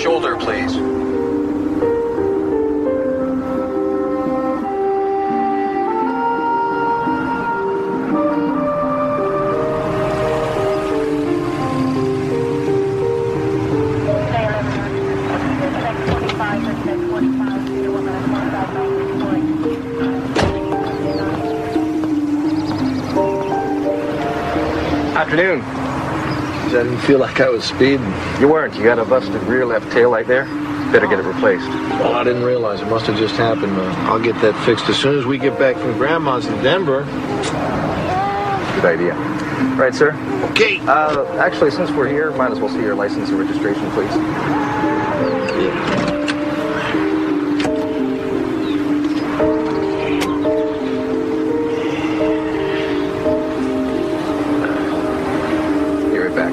shoulder, please. Afternoon. I didn't feel like I was speeding. You weren't. You got a busted rear left tail light there. Better get it replaced. Well, I didn't realize. It must have just happened. I'll get that fixed as soon as we get back from Grandma's in Denver. Good idea. Right, sir? Okay. Actually, since we're here, might as well see your license and registration, please. Be right back.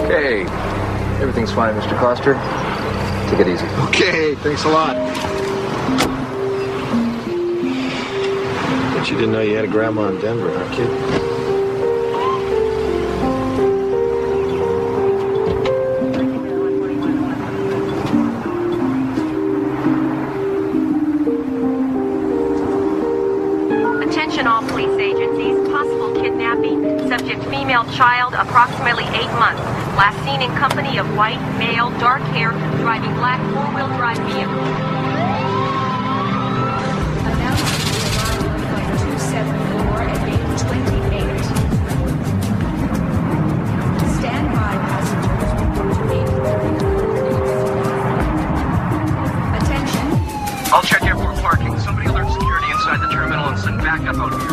Okay, everything's fine, Mr. Coster. Take it easy. Okay, thanks a lot. Bet you didn't know you had a grandma in Denver, huh, kid? Attention all police agencies. Possible kidnapping. Subject female child, approximately 8 months. Last seen in company of white, male, dark hair, driving black four-wheel drive vehicle. Announced the arrival of 274 at 8:28. Stand by, passengers. To 8:30. Attention. I'll check airport parking. Somebody alert security inside the terminal and send backup out here.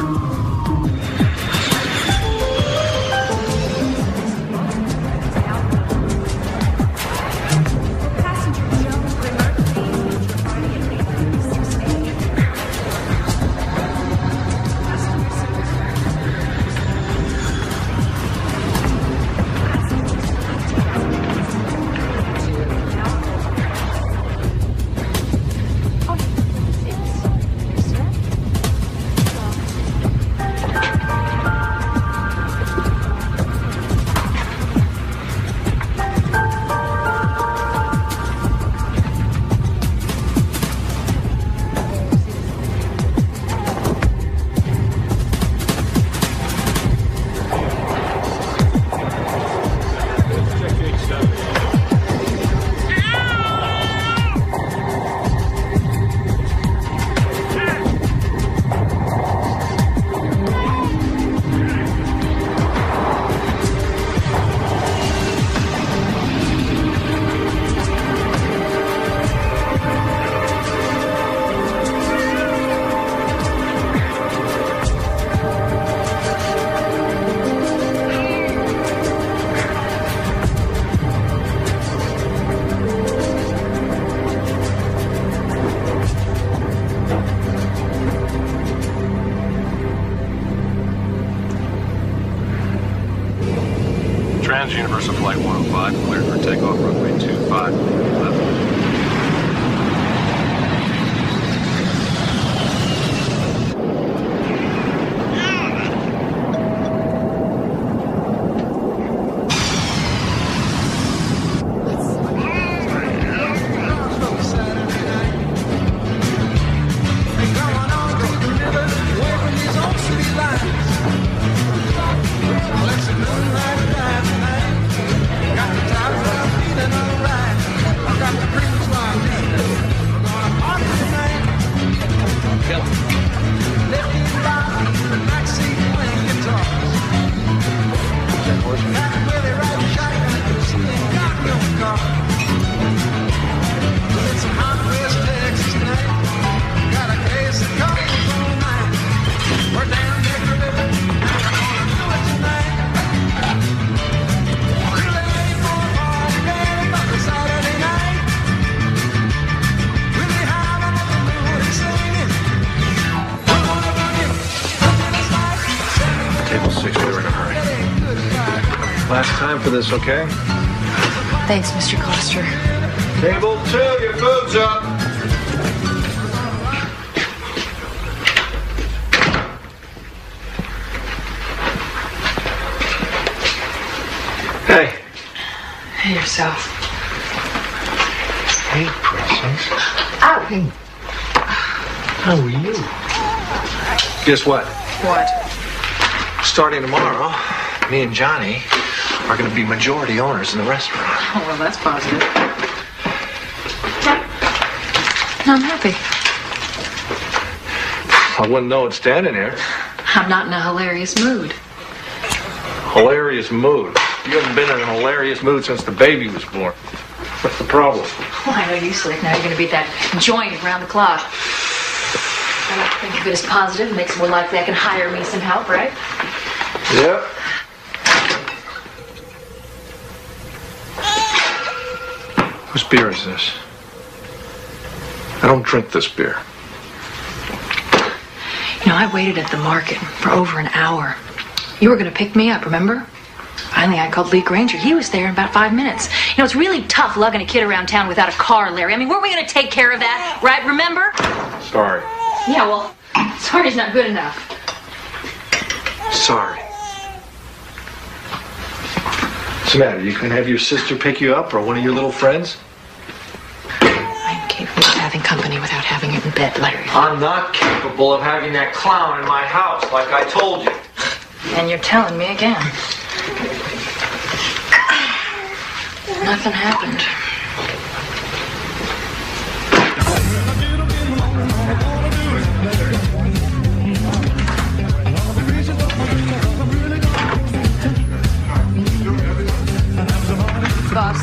Trans-Universal Flight 105, cleared for takeoff, runway 25, left. Last time for this, okay? Thanks, Mr. Coster. Table 2, your food's up. Hey. Hey, yourself. Hey, Princess. Ow! Hey. How are you? Guess what? What? Starting tomorrow, me and Johnny are going to be majority owners in the restaurant. Oh, well, that's positive. I'm happy. I wouldn't know it standing here. I'm not in a hilarious mood. Hilarious mood. You haven't been in a hilarious mood since the baby was born. What's the problem? Well, I know you, Slick. Now you're going to be at that joint around the clock. I like to think of it as positive. It makes it more likely I can hire me some help, right? Yep. Whose beer is this? I don't drink this beer. You know, I waited at the market for over an hour. You were going to pick me up, remember? Finally, I called Lee Granger. He was there in about 5 minutes. You know, it's really tough lugging a kid around town without a car, Larry. I mean, weren't we going to take care of that, right? Remember? Sorry. Yeah, well, sorry's not good enough. Sorry. What's the matter? You can have your sister pick you up or one of your little friends? I'm capable of having company without having it in bed, Larry. I'm not capable of having that clown in my house, like I told you. And you're telling me again. Nothing happened. Boss,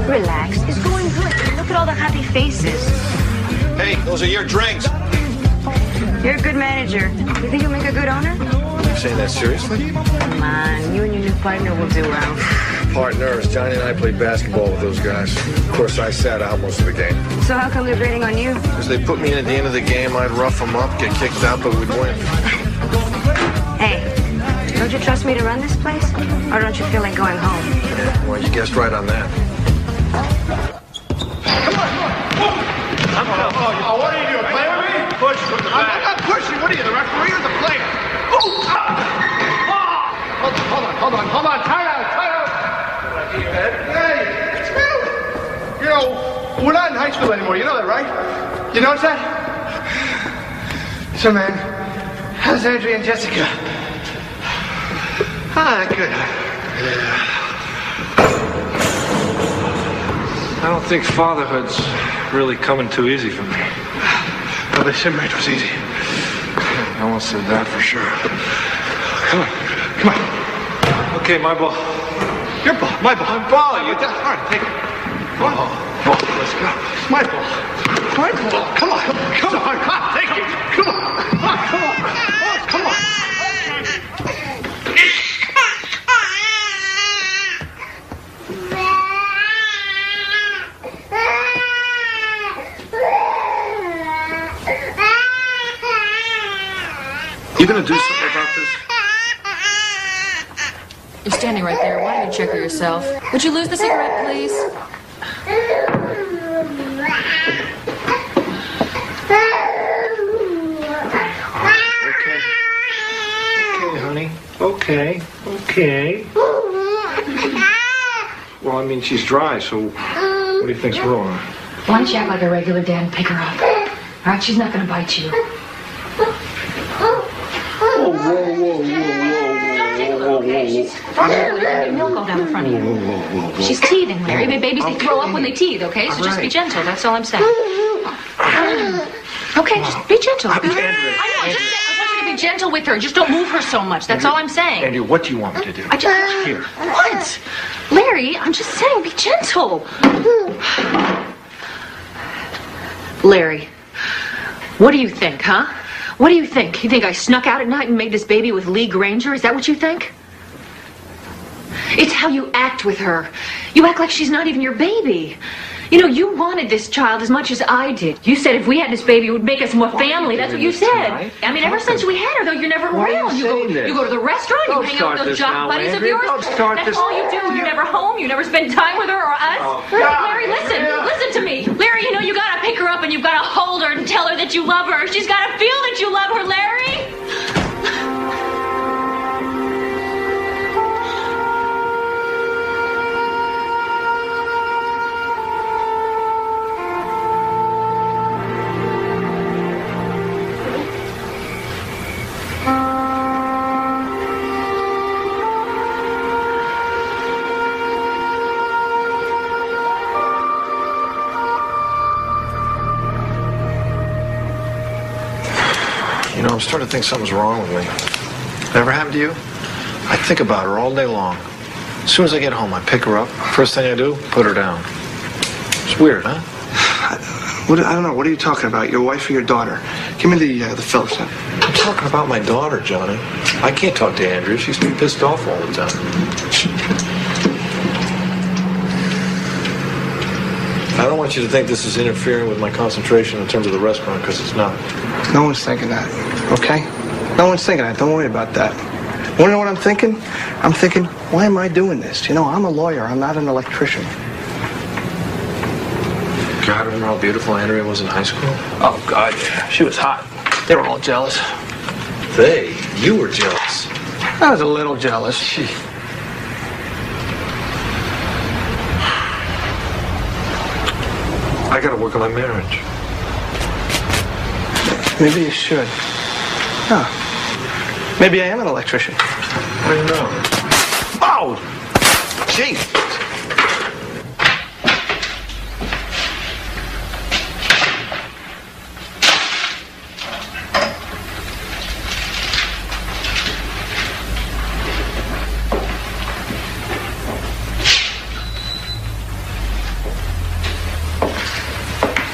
relax. It's going good. Look at all the happy faces. Hey, those are your drinks. You're a good manager. You think you'll make a good owner? Are you saying that seriously? Come on, you and your new partner will do well. Partners, Johnny and I played basketball with those guys. Of course, I sat out most of the game. So how come they're grading on you? Because they put me in at the end of the game, I'd rough them up, get kicked out, but we'd win. Hey, don't you trust me to run this place? Or don't you feel like going home? Yeah, well, you guessed right on that. Oh, what are you doing? Play with me? Push from the back. I'm not pushing. What are you, the referee or the player? Hold on. Time out. Hey, it's me. You know, we're not in high school anymore. You know that, right? You notice that? So, man, how's Andrea and Jessica? Good. I don't think fatherhood's really coming too easy for me. Well, they said marriage was easy. No one said that for sure. Come on. Okay, my ball. Your ball. My ball. My ball. All right, take it. Come on. Let's go. My ball. Come on. Take it. Come on. You gonna do something about this? You're standing right there. Why don't you check her yourself? Would you lose the cigarette, please? Okay, honey. Okay. Well, I mean, she's dry, so what do you think's wrong? Why don't you act like a regular dad and pick her up? All right, she's not going to bite you. Whoa. Okay, she's getting milk all down the front of you. She's teething, Larry. Babies, they throw up when they teeth, okay? So just be gentle. That's all I'm saying. Okay, just be gentle. I know, I want you to be gentle with her. Just don't move her so much. That's all I'm saying. Andrew, what do you want me to do? Here. What? Larry, I'm just saying, be gentle. Larry, what do you think, huh? What do you think? You think I snuck out at night and made this baby with Lee Granger? Is that what you think? It's how you act with her. You act like she's not even your baby. You know, you wanted this child as much as I did. You said if we had this baby, it would make us more family. That's what you said. Tonight? I mean, ever since we had her, though, you're never around. You go to the restaurant, you hang out with those jock buddies of yours. That's all you do. You're never home. You never spend time with her or us. Larry, listen to me. Larry, you know, you gotta pick her up and you've gotta hold her and tell her that you love her. She's gotta feel that you love her, Larry. I'm starting to think something's wrong with me. Ever happened to you? I think about her all day long. As soon as I get home, I pick her up. First thing I do, put her down. It's weird, huh? I don't know. What are you talking about? Your wife or your daughter? Give me the Phillips. I'm talking about my daughter, Johnny. I can't talk to Andrea. She's too pissed off all the time. I don't want you to think this is interfering with my concentration in terms of the restaurant, because it's not. No one's thinking that, okay? No one's thinking that. Don't worry about that. Want to know what I'm thinking? I'm thinking, why am I doing this? You know, I'm a lawyer. I'm not an electrician. God, remember how beautiful Andrea was in high school? Oh, God, yeah. She was hot. They were all jealous. You were jealous. I was a little jealous. Gee. I gotta work on my marriage. Maybe you should. Huh. Maybe I am an electrician. How do you know? Oh! Gee!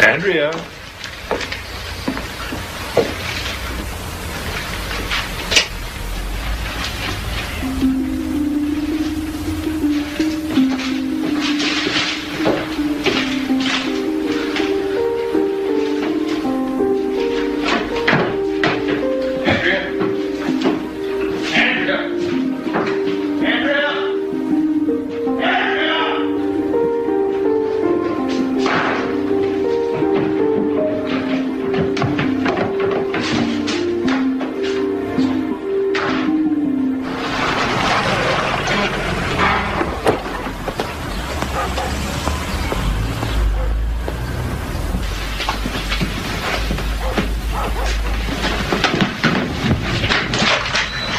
Andrea.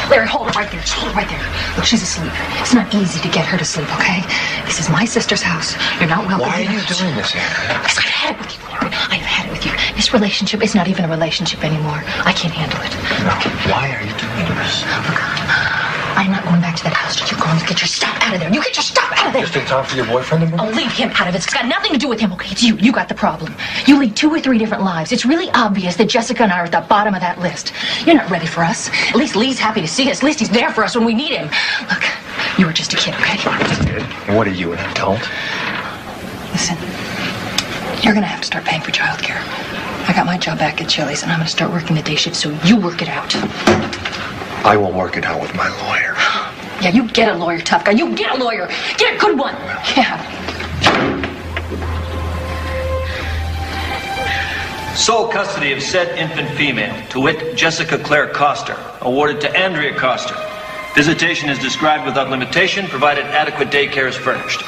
Larry, hold it right there. Just hold it right there. Look, she's asleep. It's not easy to get her to sleep, okay? This is my sister's house. You're not welcome. Why are you doing this, Andrea? Because I've had it with you, Larry. I've had it with you. This relationship is not even a relationship anymore. I can't handle it. No. Why are you doing this? Look, I'm not going back to that house till you're going to get your stuff out of there. You get your stuff out of there. Just in time for your boyfriend to move? I'll leave him out of it. It's got nothing to do with him, okay? It's you. You got the problem. You lead 2 or 3 different lives. It's really obvious that Jessica and I are at the bottom of that list. You're not ready for us. At least Lee's happy to see us. At least he's there for us when we need him. Look, you were just a kid, okay? What are you, an adult? Listen, you're gonna have to start paying for childcare. I got my job back at Chili's, and I'm gonna start working the day shift, so you work it out. I will work it out with my lawyer. Yeah, you get a lawyer, tough guy. You get a lawyer. Get a good one. Yeah. Sole custody of said infant female, to wit, Jessica Claire Coster, awarded to Andrea Coster. Visitation is described without limitation, provided adequate daycare is furnished.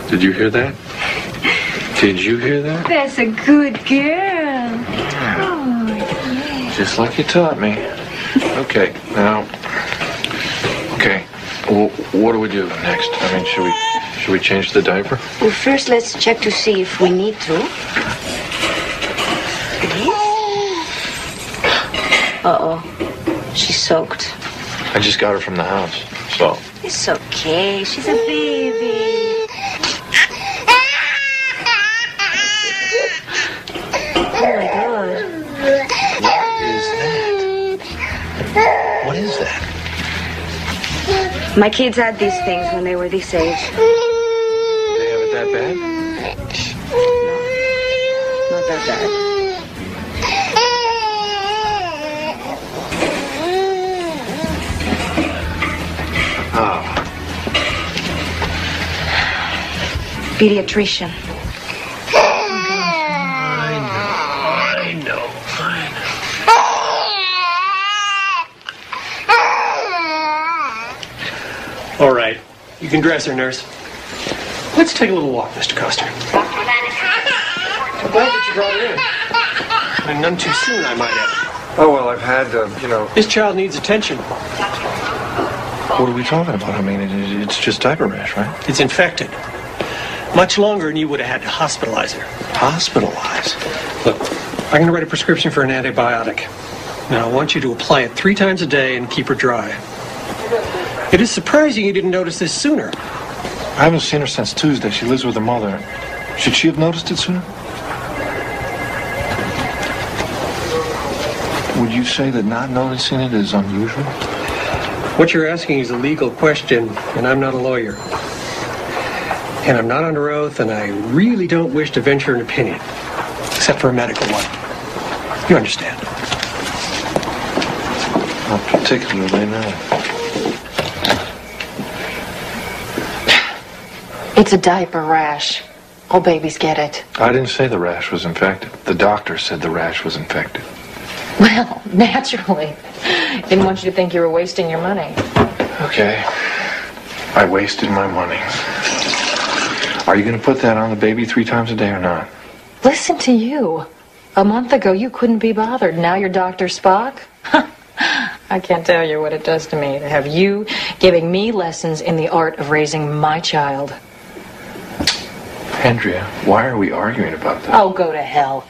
Did you hear that? Did you hear that? That's a good girl. Oh, yeah. Just like you taught me. Okay, now. Okay, Well, what do we do next? I mean, should we change the diaper? Well, first let's check to see if we need to. Uh-oh. She's soaked. I just got her from the house, so... It's okay. She's a baby. Oh, my God. What is that? My kids had these things when they were this age. They have it that bad? No, not that bad. Oh. Pediatrician. I know. All right. You can dress her, nurse. Let's take a little walk, Mr. Coster. I'm glad that you brought her in. And none too soon, I might add. Oh, well, I've had, This child needs attention. What are we talking about? I mean, it's just diaper rash, right? It's infected. Much longer, and you would have had to hospitalize her. Hospitalize? Look, I'm going to write a prescription for an antibiotic. Now, I want you to apply it 3 times a day and keep her dry. It is surprising you didn't notice this sooner. I haven't seen her since Tuesday. She lives with her mother. Should she have noticed it sooner? Would you say that not noticing it is unusual? What you're asking is a legal question, and I'm not a lawyer. And I'm not under oath, and I really don't wish to venture an opinion, except for a medical one. You understand? Not particularly, no. It's a diaper rash. All babies get it. I didn't say the rash was infected. The doctor said the rash was infected. Well, naturally. Didn't want you to think you were wasting your money. Okay. I wasted my money. Are you going to put that on the baby 3 times a day or not? Listen to you. A month ago, you couldn't be bothered. Now you're Dr. Spock? I can't tell you what it does to me to have you giving me lessons in the art of raising my child. Andrea, why are we arguing about that? Oh, go to hell.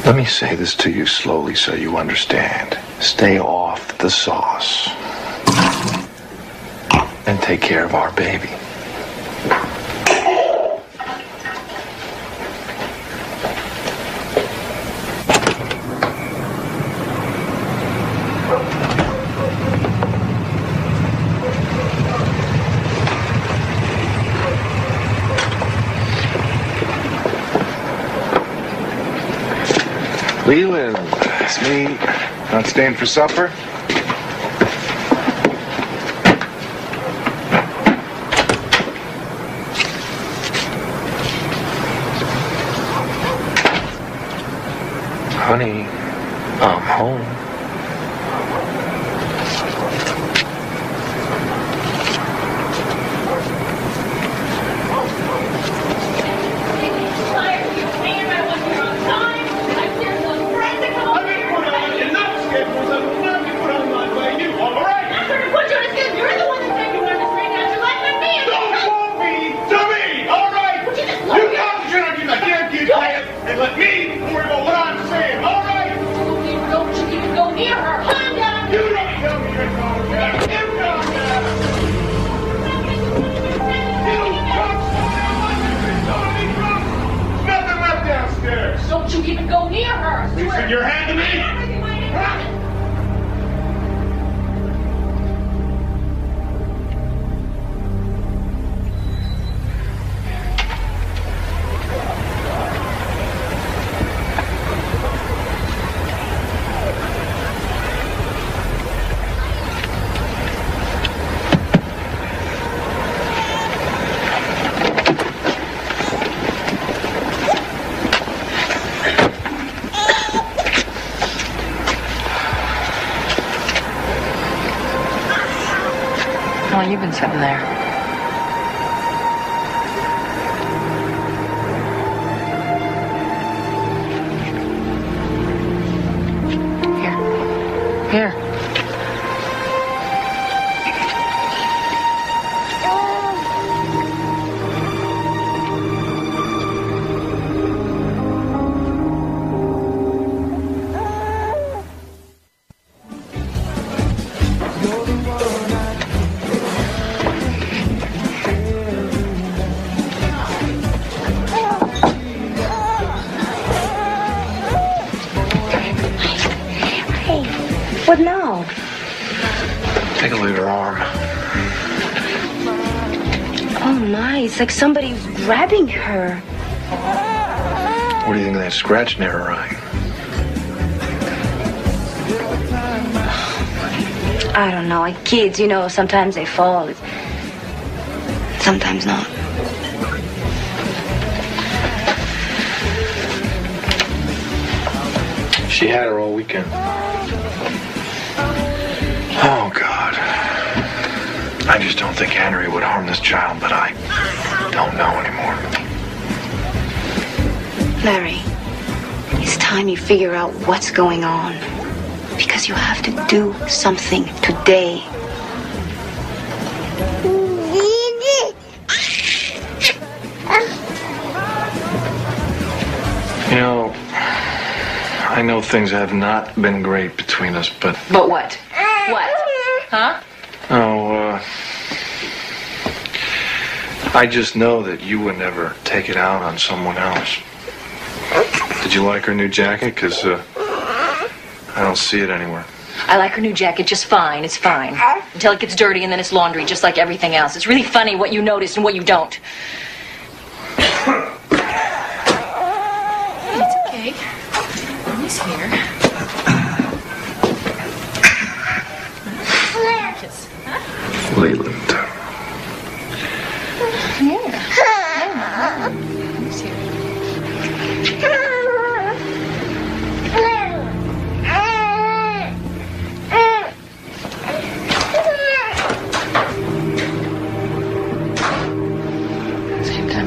Let me say this to you slowly so you understand. Stay off the sauce. And take care of our baby. Leland, it's me. Not staying for supper? Honey, I'm home. Don't you even go near her! You send your hand to me! How long you been sitting there? Here. What now? Take a look at her arm. Oh my, it's like somebody's grabbing her. What do you think of that scratch near her eye? I don't know, like kids, you know, sometimes they fall. Sometimes not. She had her all weekend. Oh, God. I just don't think Andrea would harm this child, but I don't know anymore. Larry, it's time you figure out what's going on. Because you have to do something today. You know, I know things have not been great between us, but... But what? What? Huh? I just know that you would never take it out on someone else. Did you like her new jacket? Because, I don't see it anywhere. I like her new jacket just fine. It's fine. Until it gets dirty and then it's laundry, just like everything else. It's really funny what you notice and what you don't. It's okay. Mommy's here. Kiss. Huh? Leland. Yeah. Mommy's here.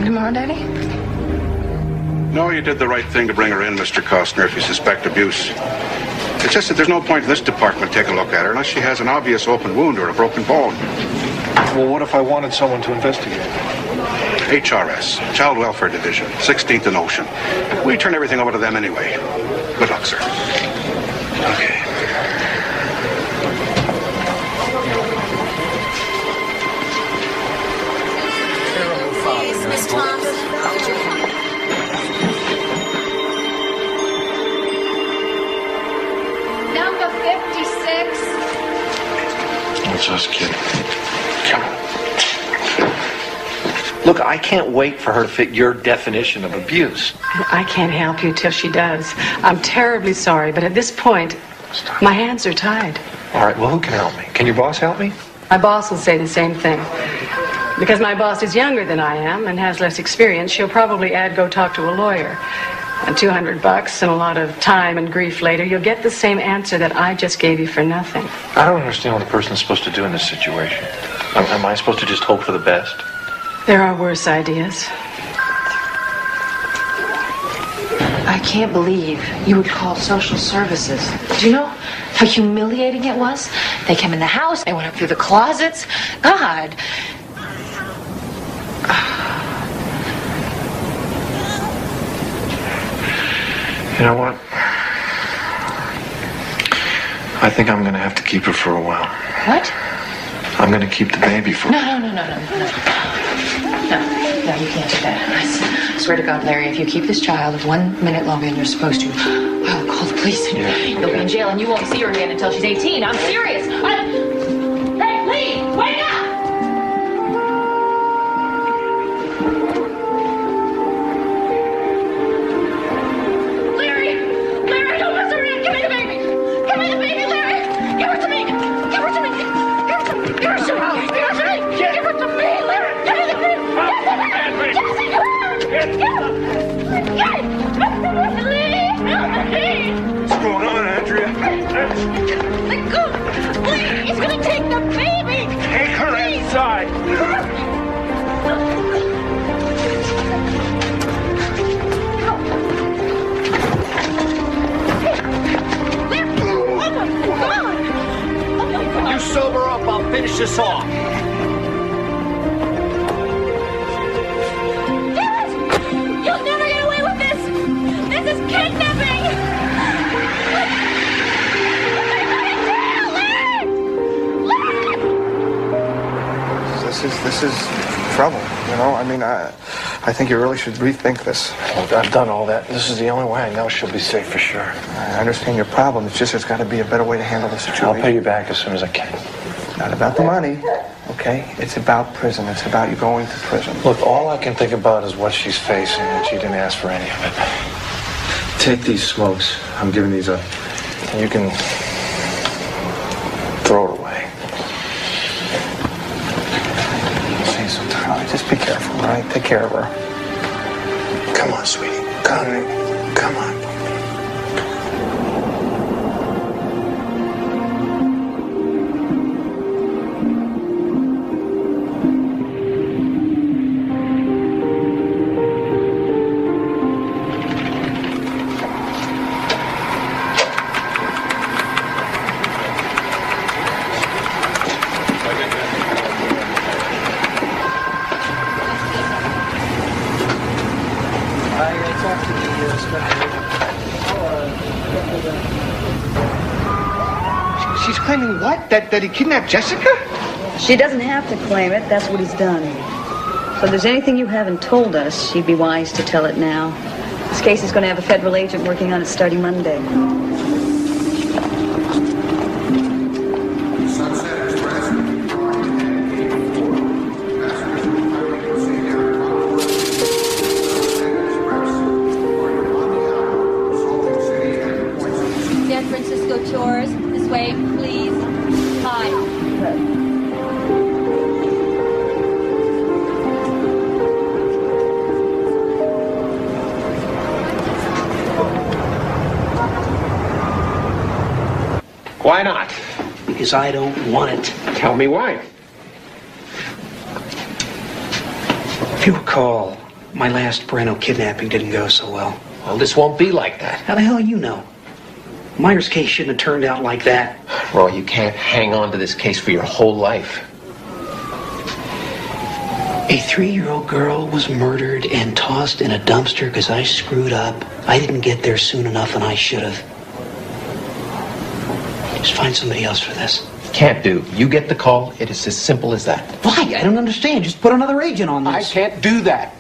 Tomorrow, Daddy? No, you did the right thing to bring her in, Mr. Costner, if you suspect abuse. It's just that there's no point in this department taking a look at her unless she has an obvious open wound or a broken bone. Well, what if I wanted someone to investigate? HRS, Child Welfare Division, 16th and Ocean. We turn everything over to them anyway. Good luck, sir. Okay. Miss Thompson. Number 56. What's us, kid? Come on. Look, I can't wait for her to fit your definition of abuse. I can't help you till she does. I'm terribly sorry, but at this point, my hands are tied. All right, well, who can help me? Can your boss help me? My boss will say the same thing. Because my boss is younger than I am and has less experience, she'll probably add go talk to a lawyer. And $200 and a lot of time and grief later, you'll get the same answer that I just gave you for nothing. I don't understand what a person's supposed to do in this situation. Am I supposed to just hope for the best? There are worse ideas. I can't believe you would call social services. Do you know how humiliating it was? They came in the house, they went up through the closets. God. You know what? I think I'm going to have to keep her for a while. What? I'm going to keep the baby for... No, you can't do that. I swear to God, Larry, if you keep this child 1 minute longer than you're supposed to, I'll call the police and you'll be in jail and you won't see her again until she's 18. I'm serious. Hey, Lee, wake up! Larry, don't mess around. Give me the baby. Give me the baby, Larry. Give her to me. Give her to me. Give her to me. Give her to me. Give her to me, Larry. Give me the baby. What's going on, Andrea? Let go! Please! He's gonna take the baby! Take her inside! You sober up, I'll finish this off. You'll never get away with this! This is kidnapping! This is trouble, you know? I mean, I think you really should rethink this. Look, I've done all that. This is the only way I know she'll be safe for sure. I understand your problem. It's just there's got to be a better way to handle the situation. I'll pay you back as soon as I can. Not about the money, okay? It's about prison. It's about you going to prison. Look, all I can think about is what she's facing, and she didn't ask for any of it. Take these smokes. I'm giving these up. And you can throw it away. See, sometimes just be careful, all right? Take care of her. Come on, sweetie. Come on. Come on. She's claiming what? That he kidnapped Jessica? She doesn't have to claim it. That's what he's done. So if there's anything you haven't told us, she'd be wise to tell it now. This case is going to have a federal agent working on it starting Monday. San Francisco tours. This way, please. Hi. Why not? Because I don't want it. Tell me why. If you recall, my last Breno kidnapping didn't go so well. Well, this won't be like that. How the hell you know? Myers' case shouldn't have turned out like that. Roy, you can't hang on to this case for your whole life. A 3-year-old girl was murdered and tossed in a dumpster because I screwed up. I didn't get there soon enough, and I should have. Just find somebody else for this. Can't do. You get the call. It is as simple as that. Why? I don't understand. Just put another agent on this. I can't do that.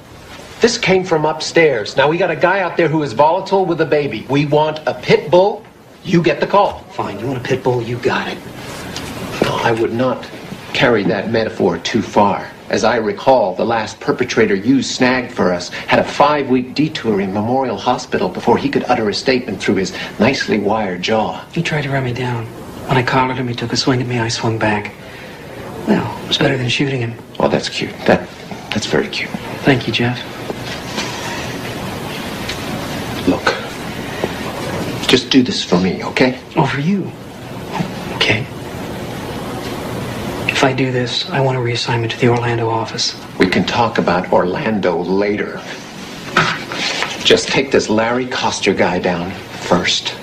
This came from upstairs. Now, we got a guy out there who is volatile with a baby. We want a pit bull. You get the call. Fine. You want a pit bull? You got it. No, I would not carry that metaphor too far. As I recall, the last perpetrator you snagged for us had a 5-week detour in Memorial Hospital before he could utter a statement through his nicely wired jaw. He tried to run me down. When I collared him, he took a swing at me. I swung back. Well, it was better than shooting him. Oh, that's cute. That's very cute. Thank you, Jeff. Look, just do this for me, okay? Oh, for you? Okay. If I do this, I want a reassignment to the Orlando office. We can talk about Orlando later. Just take this Larry Coster guy down first.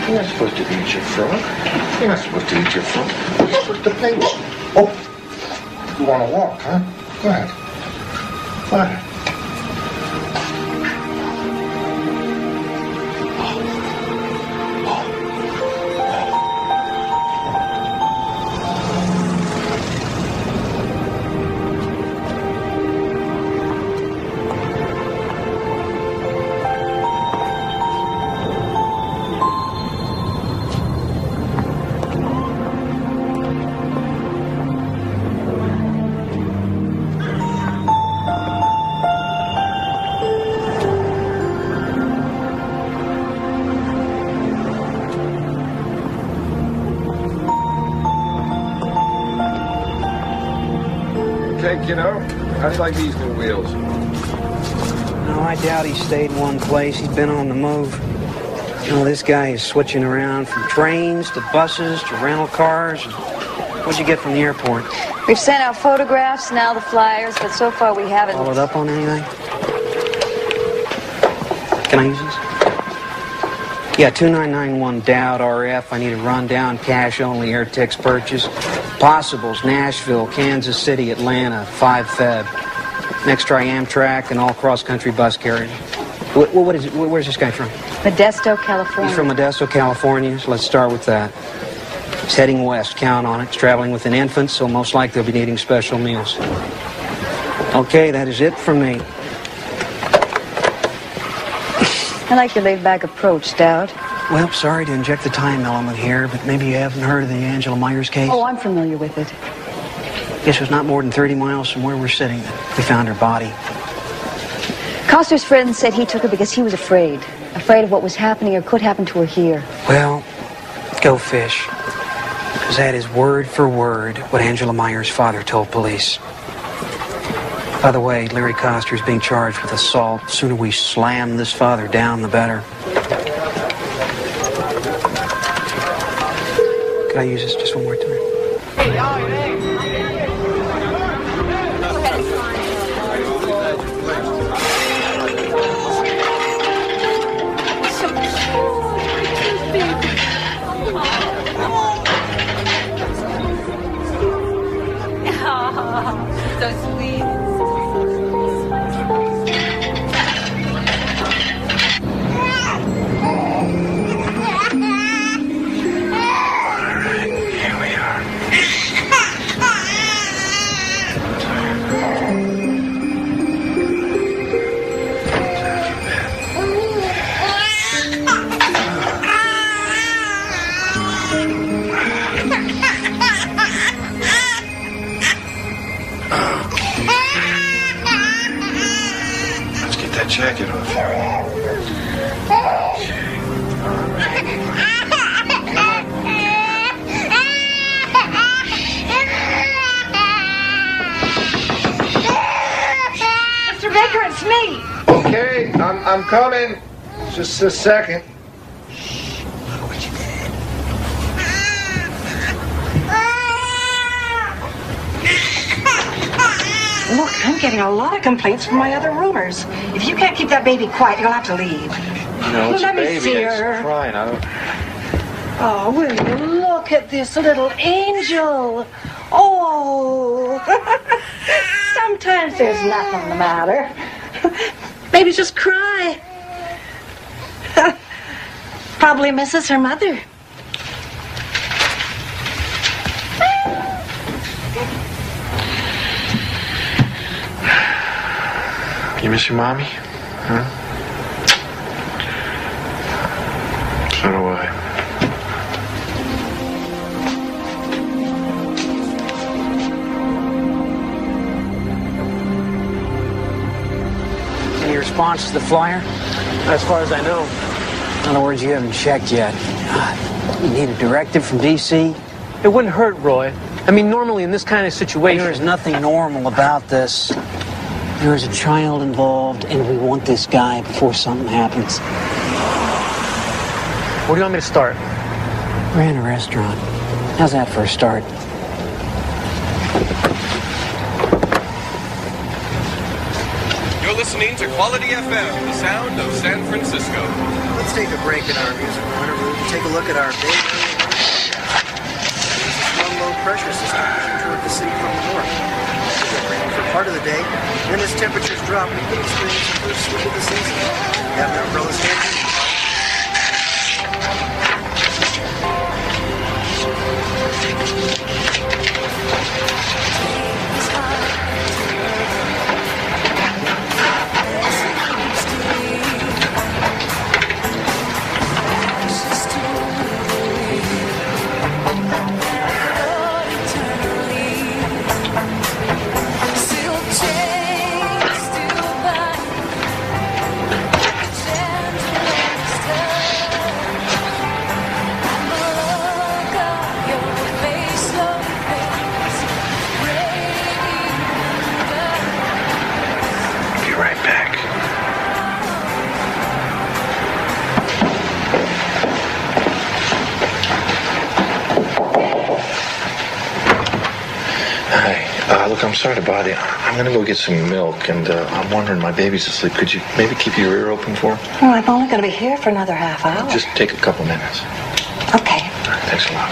You're not supposed to eat your frog. You're not supposed to eat your frog. You're supposed to play with it. Oh, you want to walk, huh? Go ahead. Go ahead. You know, how do you like these new wheels? No, I doubt he stayed in one place. He'd been on the move. You know, this guy is switching around from trains to buses to rental cars. What'd you get from the airport? We've sent out photographs, now the flyers, but so far we haven't... Followed up on anything? Can I use this? Yeah, 2991 Dowd RF. I need a rundown, cash-only air text purchase. Possibles, Nashville, Kansas City, Atlanta, 5 Feb. Next try Amtrak and all cross-country bus carriers. What is it? Where's this guy from? Modesto, California. He's from Modesto, California, so let's start with that. He's heading west, count on it. He's traveling with an infant, so most likely he'll be needing special meals. Okay, that is it from me. I like your laid-back approach, Stout. Well, sorry to inject the time element here, but maybe you haven't heard of the Angela Myers case? Oh, I'm familiar with it. Guess it was not more than 30 miles from where we're sitting that we found her body. Coster's friend said he took her because he was afraid of what was happening or could happen to her here. Well, go fish. Because that is word for word what Angela Myers' father told police. By the way, Larry Coster's being charged with assault. The sooner we slam this father down, the better. Could I use this just one more time? So sweet. Here we are. Let's get that jacket off Mr. Baker, it's me. Okay, I'm coming. Just a second. Look, I'm getting a lot of complaints from my other roomers. If you can't keep that baby quiet, you'll have to leave. No, it's Let a me baby. see It's her. crying. I don't... Oh, will you look at this little angel? Oh. Sometimes there's nothing the matter. Babies just cry. Probably misses her mother. You miss your mommy? Huh? So do I. Any response to the flyer? As far as I know. In other words, you haven't checked yet. You need a directive from D.C.? It wouldn't hurt, Roy. I mean, normally in this kind of situation... There is nothing normal about this. There is a child involved, and we want this guy before something happens. Where do you want me to start? We're in a restaurant. How's that for a start? You're listening to Quality FM, the sound of San Francisco. Let's take a break in our music corner. We'll take a look at our day. There's a strong low-pressure system pushing toward the city from the north. For part of the day, then as temperatures drop, we can experience the first slip of the season. Have an umbrella standing. Look, I'm sorry to bother you. I'm gonna go get some milk, and I'm wondering, my baby's asleep. Could you maybe keep your ear open for her? Well, I'm only going to be here for another half hour. Just take a couple minutes. Okay. All right, thanks a lot.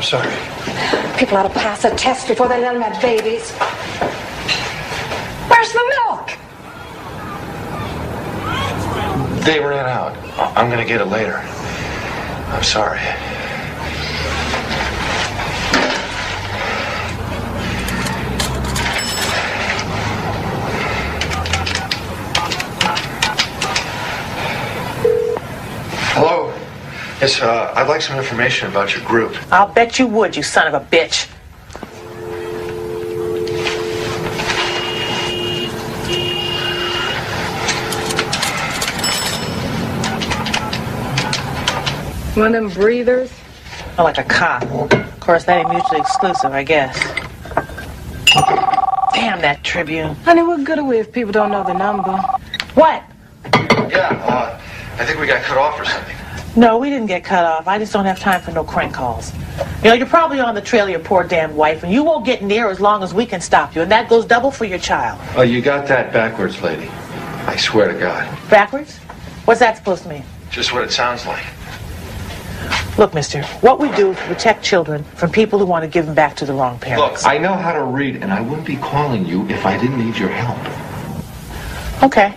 I'm sorry. People ought to pass a test before they let them have babies. Where's the milk? They ran out. I'm gonna get it later. I'm sorry. Hello. Yes, I'd like some information about your group. I'll bet you would, you son of a bitch. One of them breathers? Oh, like a cop. Of course, that ain't mutually exclusive, I guess. Damn that Tribune. Honey, what good are we if people don't know the number? What? Yeah, I think we got cut off or something. No, we didn't get cut off. I just don't have time for no crank calls. You know, you're probably on the trail of your poor damn wife, and you won't get near as long as we can stop you, and that goes double for your child. Oh, you got that backwards, lady. I swear to God. Backwards? What's that supposed to mean? Just what it sounds like. Look, mister, what we do is protect children from people who want to give them back to the wrong parents. Look, I know how to read, and I wouldn't be calling you if I didn't need your help. Okay.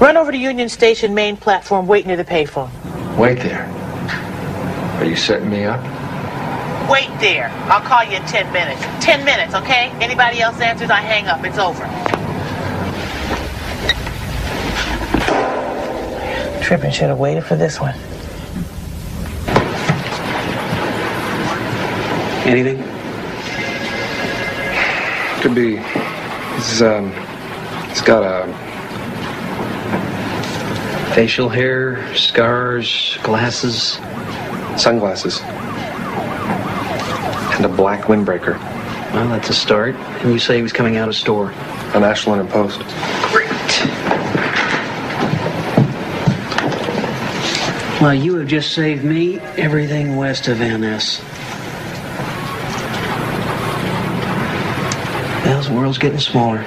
Run over to Union Station main platform, wait near the payphone. Wait there. Are you setting me up? Wait there. I'll call you in 10 minutes. 10 minutes, okay? Anybody else answers, I hang up. It's over. Trippin' should have waited for this one. Anything? Could be. He's got a Facial hair, scars, glasses. sunglasses and a black windbreaker. Well, that's a start. And you say he was coming out of store? An Ashland and Post. Great. Well, you have just saved me everything west of Van Ness. Well, the world's getting smaller.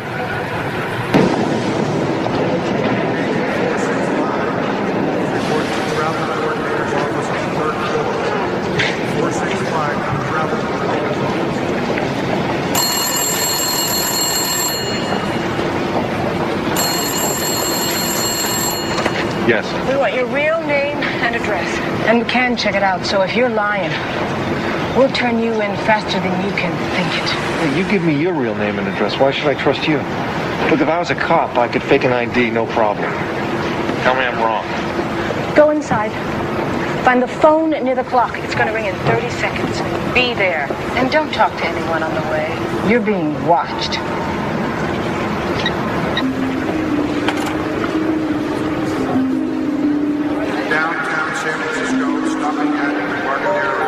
Yes. We want your real name and address. And we can check it out, so if you're lying, we'll turn you in faster than you can think it. Hey, you give me your real name and address. Why should I trust you? Look, if I was a cop, I could fake an ID, no problem. Tell me I'm wrong. Go inside. Find the phone near the clock. It's going to ring in 30 seconds. Be there. And don't talk to anyone on the way. You're being watched. Downtown San Francisco, stopping at Embarcadero.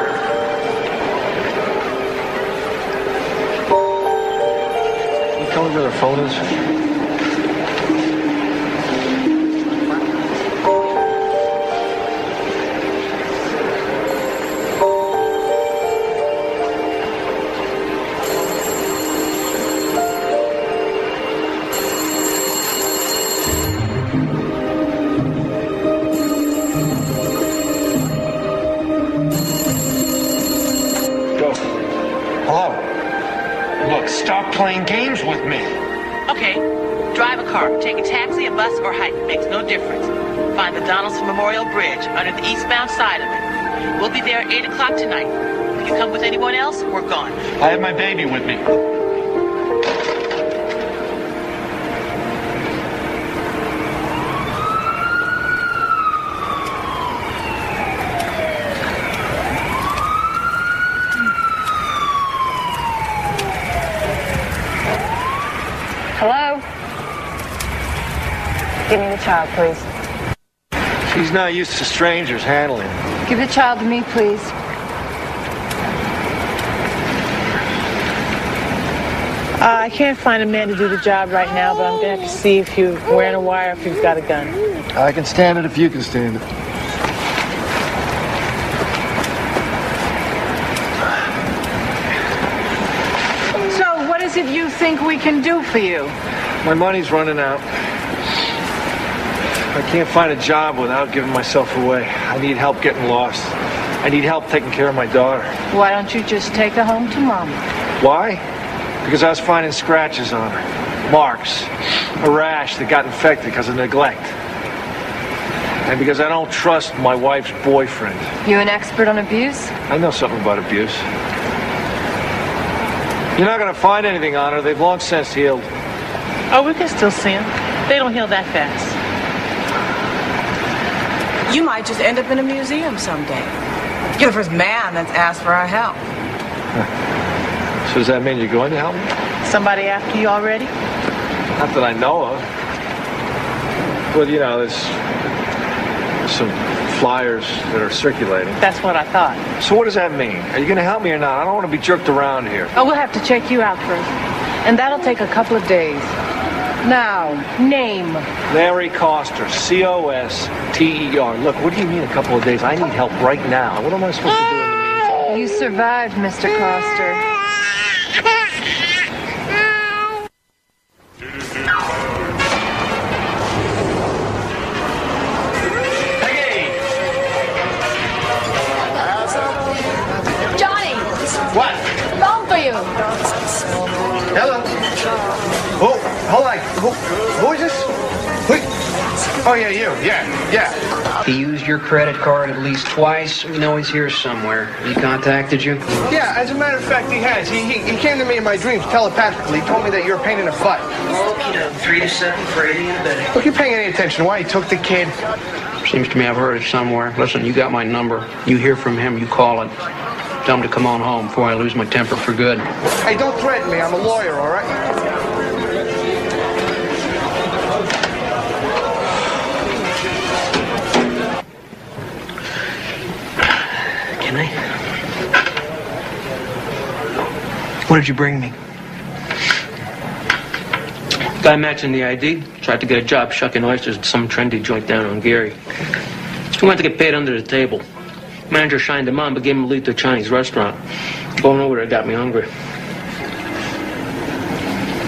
Can you tell me where their phone is? Stop playing games with me. Okay, drive a car, take a taxi, a bus, or hike. Makes no difference. Find the Donaldson Memorial Bridge under the eastbound side of it. We'll be there at 8 o'clock tonight. If you come with anyone else, we're gone. I have my baby with me. Hello? Give me the child, please. She's not used to strangers handling her. Give the child to me, please. I can't find a man to do the job right now, but I'm going to have to see if you're wearing a wire, if you've got a gun. I can stand it if you can stand it. So, what is it you think we can do for you? My money's running out. I can't find a job without giving myself away. I need help getting lost. I need help taking care of my daughter. Why don't you just take her home to Mama? Why? Because I was finding scratches on her. Marks. A rash that got infected because of neglect. And because I don't trust my wife's boyfriend. You an expert on abuse? I know something about abuse. You're not going to find anything on her. They've long since healed. Oh, we can still see them. They don't heal that fast. You might just end up in a museum someday. You're the first man that's asked for our help. So does that mean you're going to help me? Somebody after you already? Not that I know of. Well, you know, there's some flyers that are circulating. That's what I thought. So what does that mean? Are you going to help me or not? I don't want to be jerked around here. Oh, we'll have to check you out first. And that'll take a couple of days. Now, name. Larry Coster, C-O-S-T-E-R. Look, what do you mean a couple of days? I need help right now. What am I supposed to do in the meantime? You survived, Mr. Coster. Johnny! What? Phone for you. Hello? Oh, hold on. Who is this? Oh, yeah, you. Yeah. He used your credit card at least twice. We know he's here somewhere. He contacted you? Yeah, as a matter of fact, he has. He came to me in my dreams telepathically. He told me that you're a pain in the butt. Okay, 3 to 7 for 80 in a day. Look, you paying any attention? Why he took the kid? Seems to me I've heard it somewhere. Listen, you got my number. You hear from him, you call it. Tell him to come on home before I lose my temper for good. Hey, don't threaten me. I'm a lawyer, all right? Can I? What did you bring me? Guy matching the ID tried to get a job shucking oysters at some trendy joint down on Gary. He wanted to get paid under the table. Manager shined him on, but gave him a lead to a Chinese restaurant. Going over there got me hungry.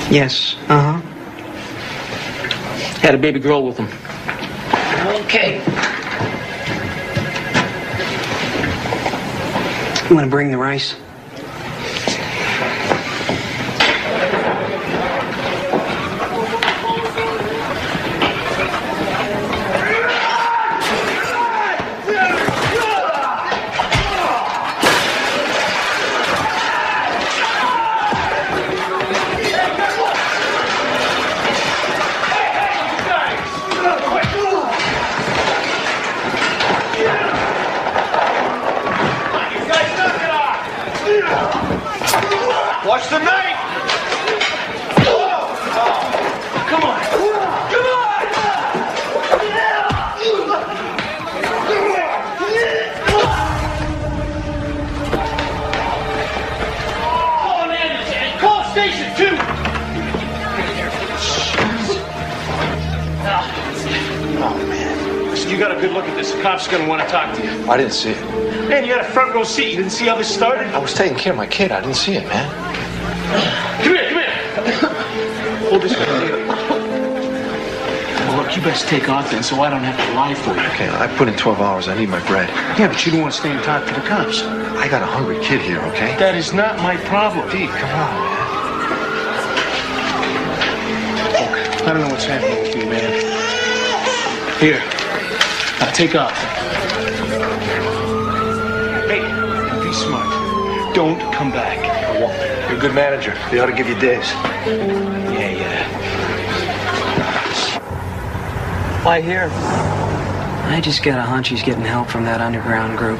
Yes, Had a baby girl with him. Okay. You want to bring the rice? Watch the knife! Come on! Come on! Call an ambulance and call station 2! Oh, man. Listen, you got a good look at this. The cop's gonna want to talk to you. I didn't see it. Man, you had a front row seat. You didn't see how this started? I was taking care of my kid. I didn't see it, man. Come here. Hold this one. Well, look, you best take off then so I don't have to lie for you. Okay, I put in 12 hours. I need my bread. Yeah, but you don't want to stay and talk to the cops. I got a hungry kid here, okay? That is not my problem. Pete, come on, man. Look, I don't know what's happening with you, man. Here. Now take off. Hey, be smart. Don't come back. I won't. You're a good manager. They ought to give you days. Yeah. Why here? I just got a hunch he's getting help from that underground group.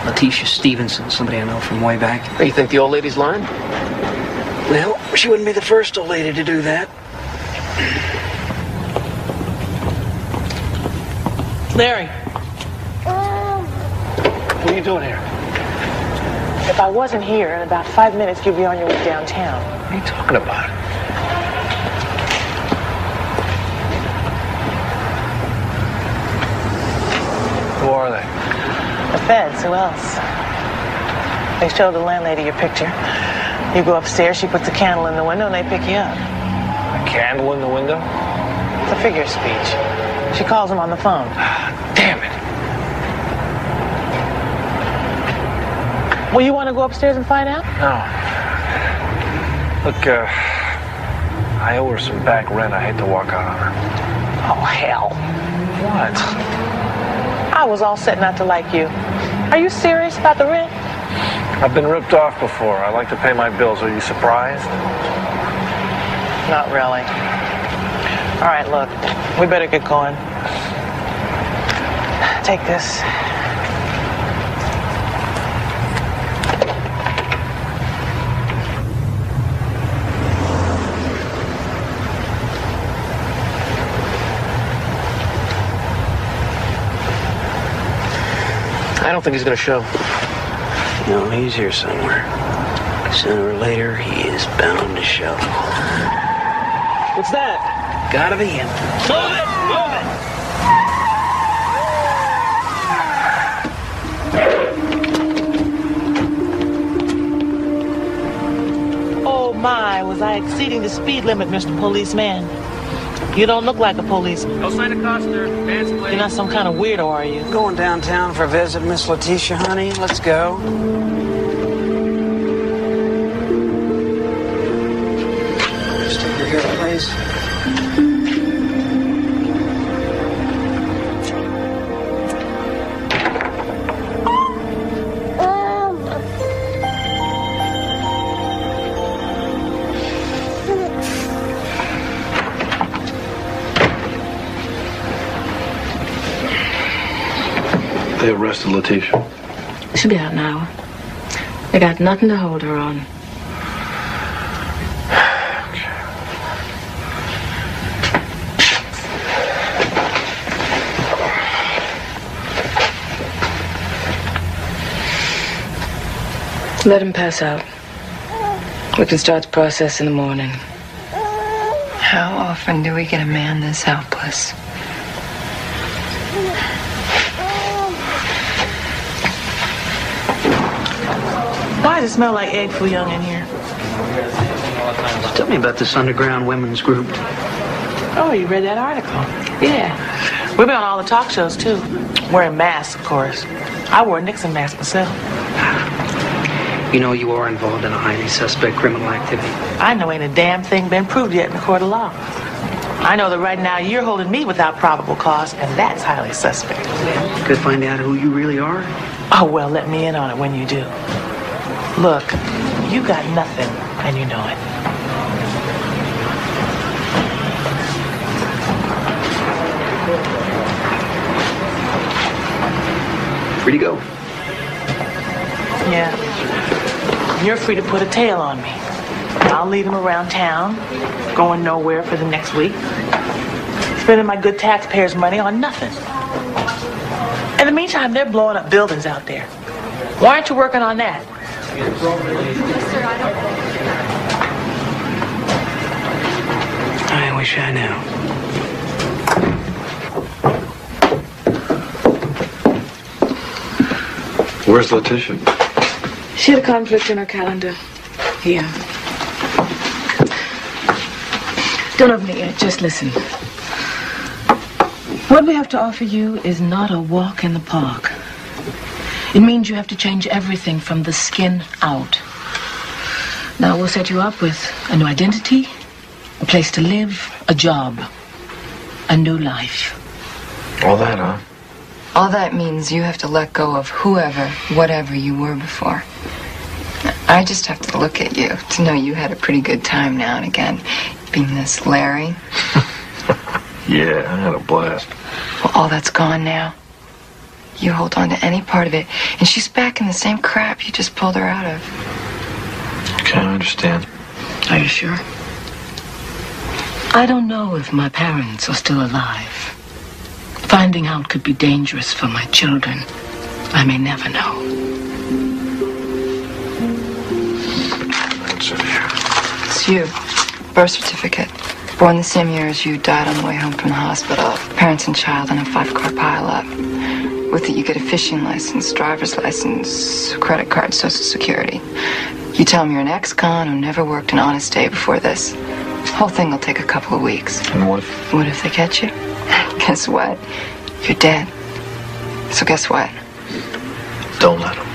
Letitia Stevenson, somebody I know from way back. Hey, you think the old lady's lying? Well, she wouldn't be the first old lady to do that. Larry, What are you doing here? if I wasn't here, in about 5 minutes, you'd be on your way downtown. What are you talking about? Who are they? The feds, who else? They showed the landlady your picture. You go upstairs, she puts a candle in the window, and they pick you up. A candle in the window? It's a figure speech. She calls him on the phone. Damn it. Well, you want to go upstairs and find out? No. Look, I owe her some back rent. I hate to walk out on her. Oh, hell. What? I was all set not to like you. Are you serious about the rent? I've been ripped off before. I like to pay my bills. Are you surprised? Not really. All right, look, we better get going. Take this. I don't think he's going to show. No, he's here somewhere. Sooner or later, he is bound to show. What's that? Gotta be him. Move it! Move it! Oh, my, was I exceeding the speed limit, Mr. Policeman? You don't look like a policeman. No sign of Costner. You're not some kind of weirdo, are you? Going downtown for a visit, Miss Letitia, honey. Let's go. Stick your hair, please. They arrested Letitia. She'll be out in an hour. They got nothing to hold her on. Let him pass out. We can start the process in the morning. How often do we get a man this helpless? Why does it smell like egg foo young in here? Tell me about this underground women's group. Oh, you read that article? Yeah. We've been on all the talk shows, too. Wearing masks, of course. I wore a Nixon mask myself. You know you are involved in a highly suspect criminal activity. I know ain't a damn thing been proved yet in the court of law. I know that right now you're holding me without probable cause, and that's highly suspect. Could find out who you really are? Oh, well, let me in on it when you do. Look, you got nothing, and you know it. Free to go. Yeah. You're free to put a tail on me. I'll lead him around town, going nowhere for the next week, spending my good taxpayers' money on nothing. In the meantime, they're blowing up buildings out there. Why aren't you working on that? I wish I knew. Where's Letitia? She had a conflict in her calendar. Here. Don't open it yet, just listen. What we have to offer you is not a walk in the park. It means you have to change everything from the skin out. Now, we'll set you up with a new identity, a place to live, a job, a new life. All that, huh? All that means you have to let go of whoever, whatever you were before. I just have to look at you to know you had a pretty good time now and again, being this Larry. Yeah, I had a blast. Well, all that's gone now. You hold on to any part of it, and she's back in the same crap you just pulled her out of. Okay, I understand. Are you sure? I don't know if my parents are still alive. Finding out could be dangerous for my children. I may never know. It's you. Birth certificate. Born the same year as you, died on the way home from the hospital. Parents and child in a 5-car pile-up. With it, you get a fishing license, driver's license, credit card, social security. You tell them you're an ex-con who never worked an honest day before this. The whole thing will take a couple of weeks. And what? What if they catch you? Guess what? You're dead. So guess what? Don't let them.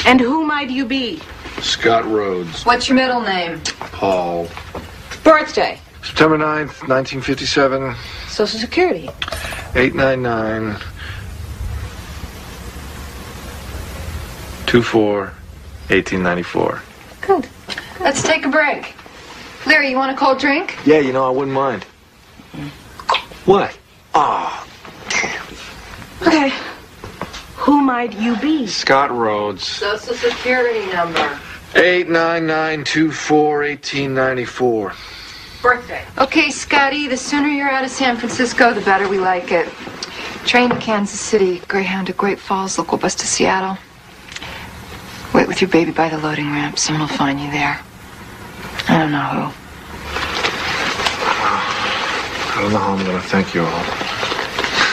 And who might you be? Scott Rhodes. What's your middle name? Paul. Birthday. September 9th, 1957. Social Security. 899 24 1894. Good. Let's take a break. Larry, you want a cold drink? Yeah, you know, I wouldn't mind. What? Ah. Okay. Who might you be? Scott Rhodes. Social Security number. 899 24 1894. Birthday. Okay, Scotty, the sooner you're out of San Francisco, the better we like it. Train to Kansas City, Greyhound to Great Falls, local bus to Seattle. Wait with your baby by the loading ramp. Someone will find you there. I don't know who. I don't know how I'm going to thank you all.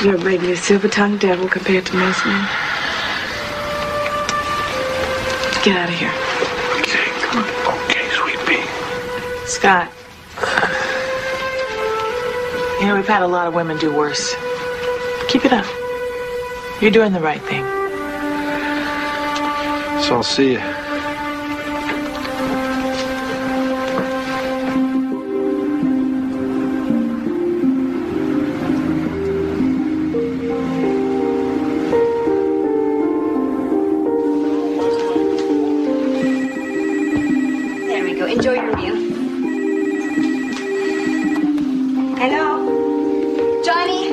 You're maybe a silver-tongued devil compared to most men. Get out of here. Okay, come on. Okay, sweet pea. Scott. You know, we've had a lot of women do worse. Keep it up. You're doing the right thing. So I'll see you. There we go. Enjoy your meal. Hello? Johnny?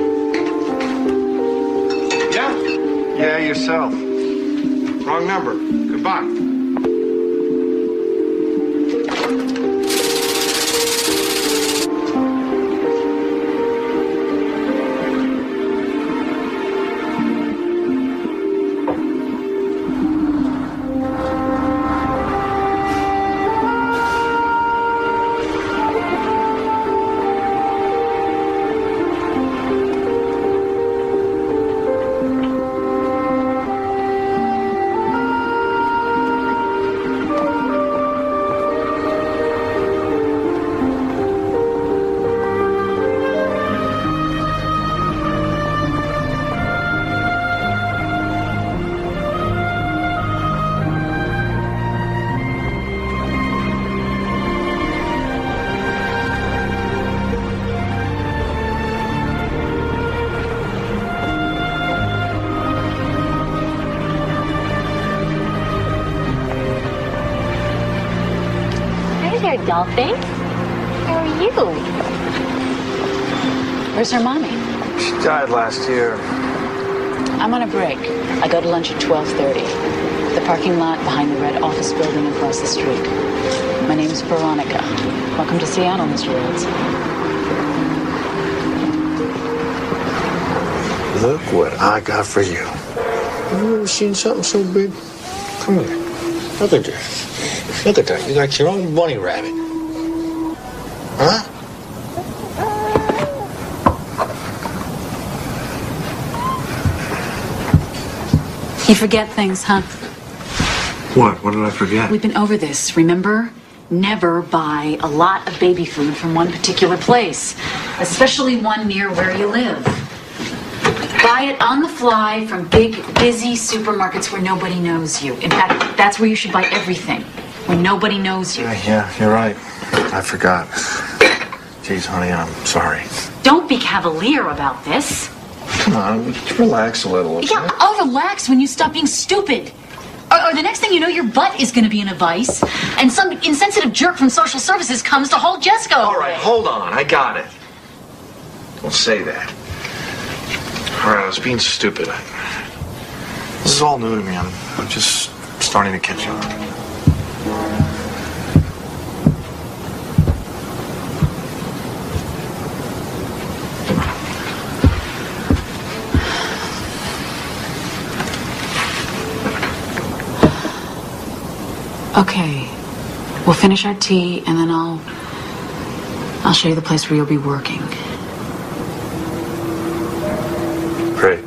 Yeah, yourself. Wrong number. Goodbye. Dolphin? How are you? Where's her mommy? She died last year. I'm on a break. I go to lunch at 12:30. The parking lot behind the red office building across the street. My name's Veronica. Welcome to Seattle, Mr. Rhodes. Look what I got for you. Have you ever seen something so big? Come here. Look at this. Look at that. You got your own bunny rabbit. Huh? You forget things, huh? What? What did I forget? We've been over this, remember? Never buy a lot of baby food from one particular place, especially one near where you live. Buy it on the fly from big, busy supermarkets where nobody knows you. In fact, that's where you should buy everything, where nobody knows you. Yeah, you're right. I forgot. Jeez, honey, I'm sorry. Don't be cavalier about this. Come on, relax a little. Okay? Yeah, I'll relax when you stop being stupid. Or the next thing you know, your butt is going to be in a vice, and some insensitive jerk from social services comes to haul Jessica away. All right, hold on. I got it. Don't say that. All right, I was being stupid. This is all new to me. I'm just starting to catch on. Okay, we'll finish our tea, and then I'll show you the place where you'll be working. Great.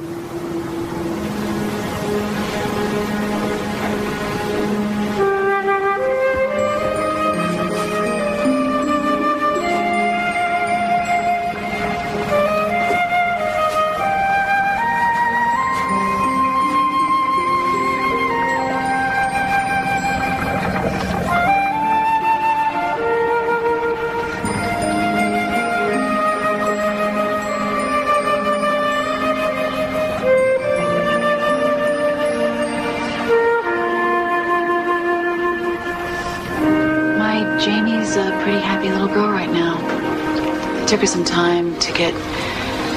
It took her some time to get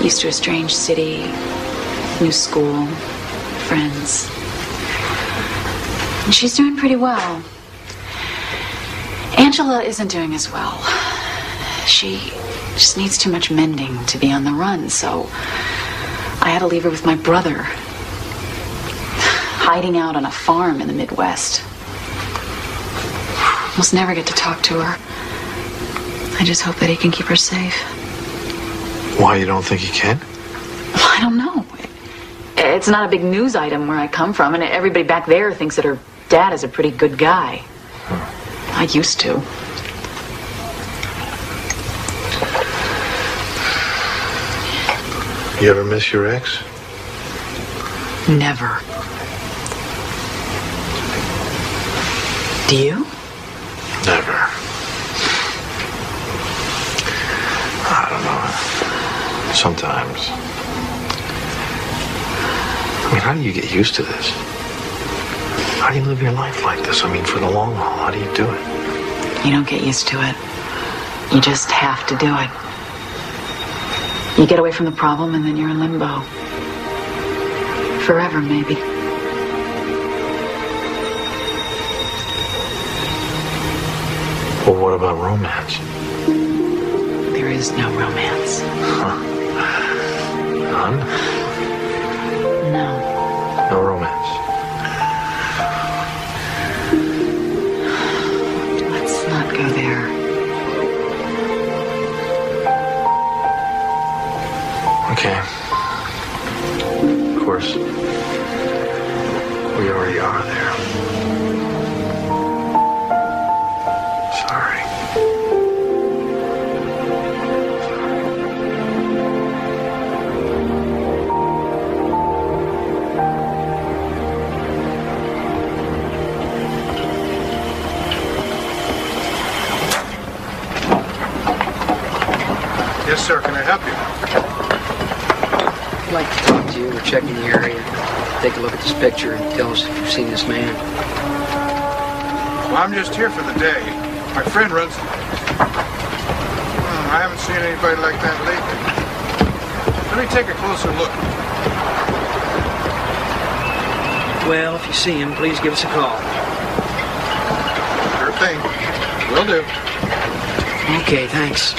used to a strange city, new school, friends. And she's doing pretty well. Angela isn't doing as well. She just needs too much mending to be on the run, so I had to leave her with my brother, hiding out on a farm in the Midwest. Almost never get to talk to her. I just hope that he can keep her safe. Why, you don't think he can? I don't know. It's not a big news item where I come from, and everybody back there thinks that her dad is a pretty good guy. I used to. You ever miss your ex? Never. Do you? Never. I don't know. Sometimes. I mean, how do you get used to this? How do you live your life like this? I mean, for the long haul, how do you do it? You don't get used to it. You just have to do it. You get away from the problem and then you're in limbo. Forever, maybe. Well, what about romance? There is no romance. Huh. None? No. No romance. Let's not go there. Okay. Of course, we already are there. Sorry. Yes, sir. Can I help you? I'd like to talk to you. We're checking the area. Take a look at this picture and tell us if you've seen this man. Well, I'm just here for the day. My friend runs... I haven't seen anybody like that lately. Let me take a closer look. Well, if you see him, please give us a call. Sure thing. Will do. Okay, thanks.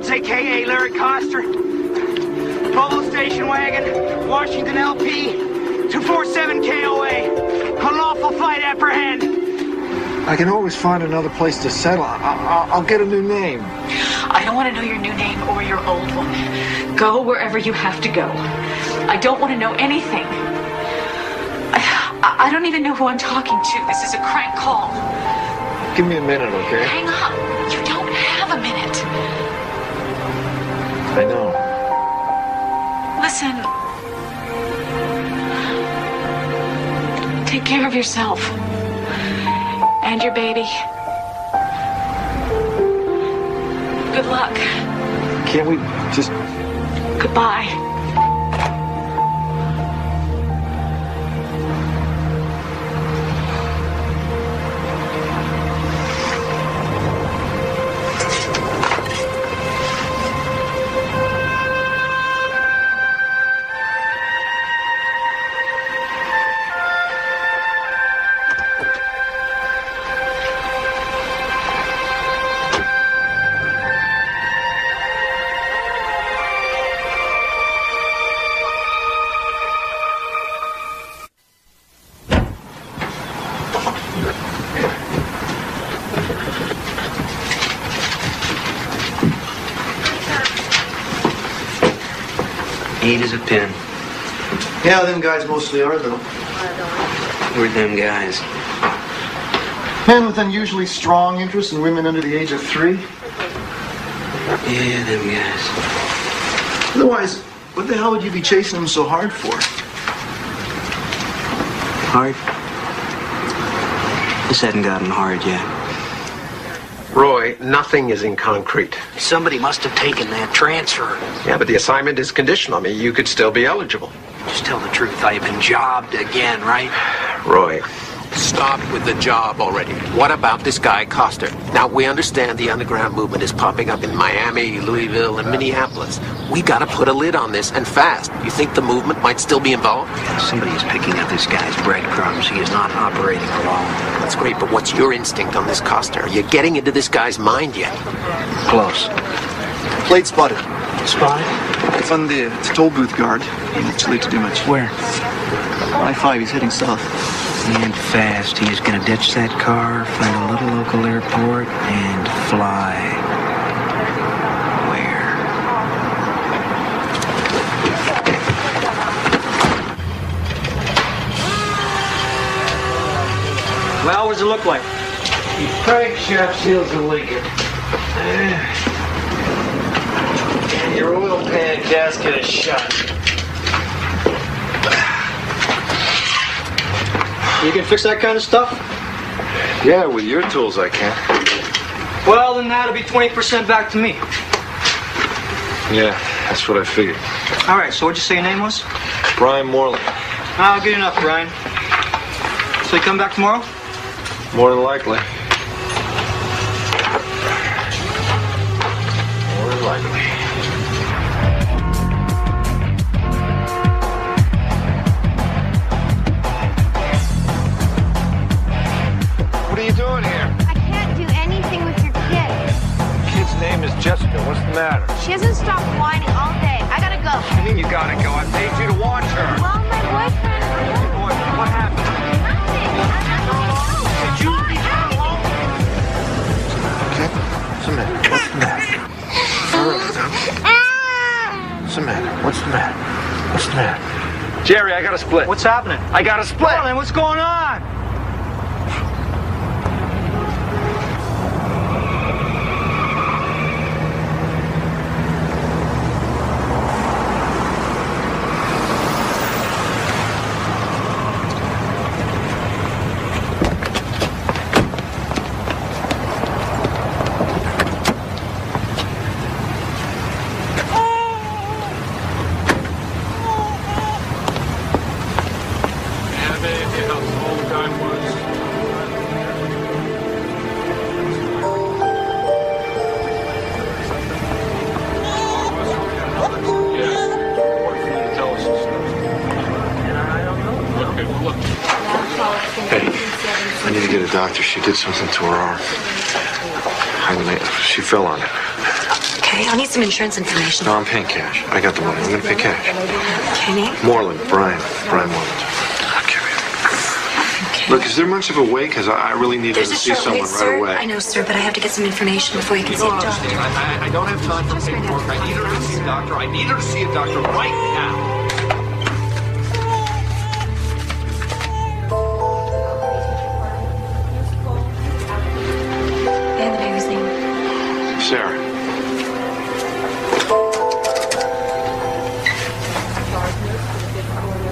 A.K.A. Larry Coster. Provo Station Wagon, Washington LP, 247 KOA. Unlawful flight apprehend. I can always find another place to settle. I'll get a new name. I don't want to know your new name or your old one. Go wherever you have to go. I don't want to know anything. I don't even know who I'm talking to. This is a crank call. Give me a minute, okay? Hang up. You don't have a minute. I know. Listen. Take care of yourself. And your baby. Good luck. Can't we just... Goodbye. as a pin. Yeah, them guys mostly are, though. We're them guys. Men with unusually strong interest in women under the age of 3. Yeah, them guys. Otherwise, what the hell would you be chasing them so hard for? Hard? This hadn't gotten hard yet. Roy, nothing is in concrete. Somebody must have taken that transfer. Yeah, but the assignment is conditional. I mean, you could still be eligible. Just tell the truth. I've been jobbed again, right? Roy, stop with the job already. What about this guy, Coster? Now, we understand the underground movement is popping up in Miami, Louisville, and Minneapolis. We gotta put a lid on this, and fast. You think the movement might still be involved? Somebody is picking up this guy's breadcrumbs. He is not operating alone. That's great, but what's your instinct on this Coster? Are you getting into this guy's mind yet? Close. Plate spotted. Spotted? It's on the toll booth guard. It's too late to do much. Where? I-5, he's heading south. And fast. He is going to ditch that car, find a little local airport, and fly. Where? Well, what does it look like? Crank shaft seals are leaking. And your oil pan gasket is shut. You can fix that kind of stuff? Yeah, with your tools I can. Well, then that'll be 20% back to me. Yeah, that's what I figured. All right, so what'd you say your name was? Brian Moreland. Ah, good enough, Brian. So you come back tomorrow? More than likely. More than likely. What are you doing here? I can't do anything with your kid. Kid's name is Jessica. What's the matter? She hasn't stopped whining all day. I gotta go. What do you mean you gotta go? I paid you to watch her. Well, my boyfriend... Boyfriend, what happened? Did you leave her alone? Okay. What's the matter? What's the matter? What's the matter? What's the matter? What's the matter? Jerry, I got a split. What's happening? I got a split. Well, then what's going on? Doctor, she did something to her arm. She fell on it. Okay, I'll need some insurance information. No, I'm paying cash. I got the money. I'm gonna pay cash. Okay, name? Moreland, Brian Moreland. Okay. Look, is there much of a wait? Because I really need her to see someone right away. I know, sir, but I have to get some information before you can see a doctor. I don't have time for paperwork. I need her to see a doctor. I need her to see a doctor right now. Sarah.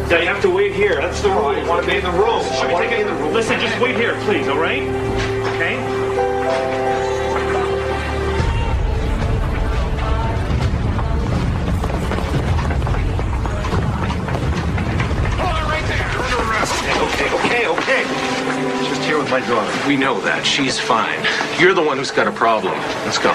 Yeah, you have to wait here. That's the rule. You want to be in the room. Listen, just wait here, please, all right? Okay? Okay. Just here with my daughter. We know that. She's fine. You're the one who's got a problem. Let's go.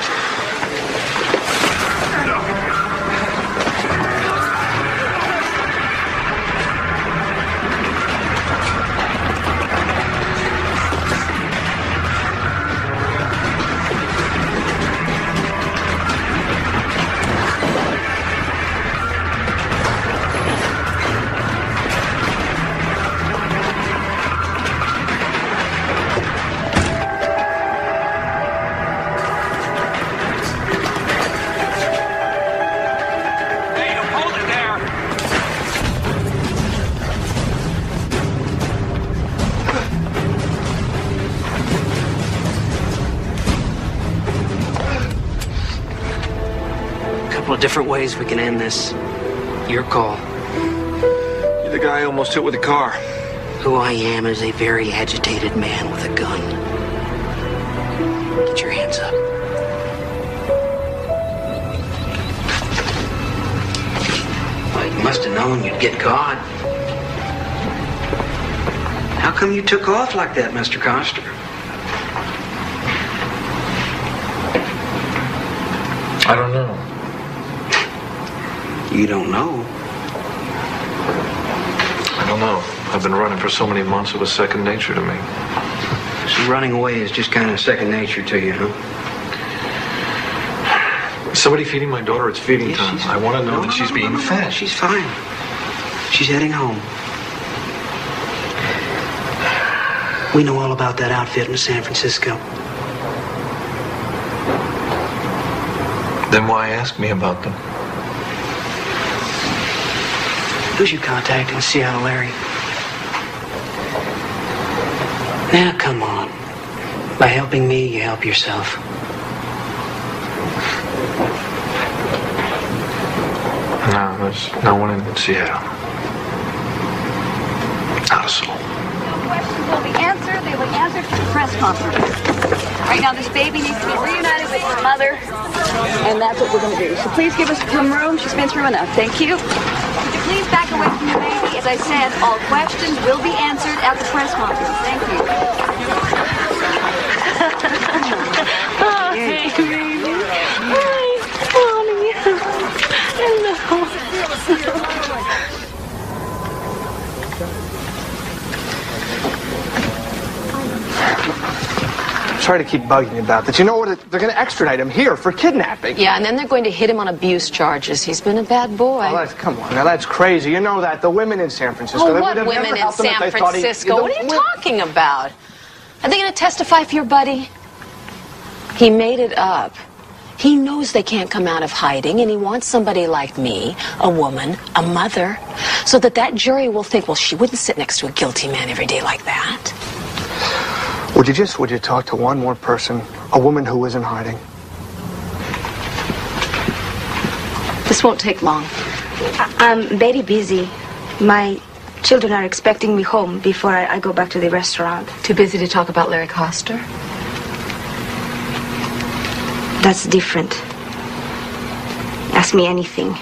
different ways we can end this. Your call. You're the guy I almost hit with a car. Who I am is a very agitated man with a gun. Get your hands up. Well, you must have known you'd get caught. How come you took off like that, Mr. Coster? I don't know. You don't know? I don't know. I've been running for so many months, it was second nature to me. So running away is just kind of second nature to you, huh? Is somebody feeding my daughter? It's feeding time. I want to know that she's being fed. She's fine. She's heading home. We know all about that outfit in San Francisco. Then why ask me about them? Who's your contact in Seattle, Larry? Now, come on. By helping me, you help yourself. No, there's no one in Seattle. Not a soul. Questions will be answered. They will be answered for the press conference. Right now, this baby needs to be reunited with her mother, and that's what we're going to do. So please give us some room. She's been through enough. Thank you. Would you please back away from the baby? As I said, all questions will be answered at the press conference. Thank you. Oh, hey, baby. Hi, honey. Hello. Sorry to keep bugging you about this. You know what? They're going to extradite him here for kidnapping. Yeah, and then they're going to hit him on abuse charges. He's been a bad boy. Oh, come on. Now, that's crazy. You know that. The women in San Francisco. Oh, what women in San Francisco? What are you talking about? Are they going to testify for your buddy? He made it up. He knows they can't come out of hiding, and he wants somebody like me, a woman, a mother, so that jury will think, well, she wouldn't sit next to a guilty man every day like that. Would you talk to one more person, a woman who is in hiding? This won't take long. I'm very busy. My children are expecting me home before I go back to the restaurant. Too busy to talk about Larry Coster? That's different. Ask me anything.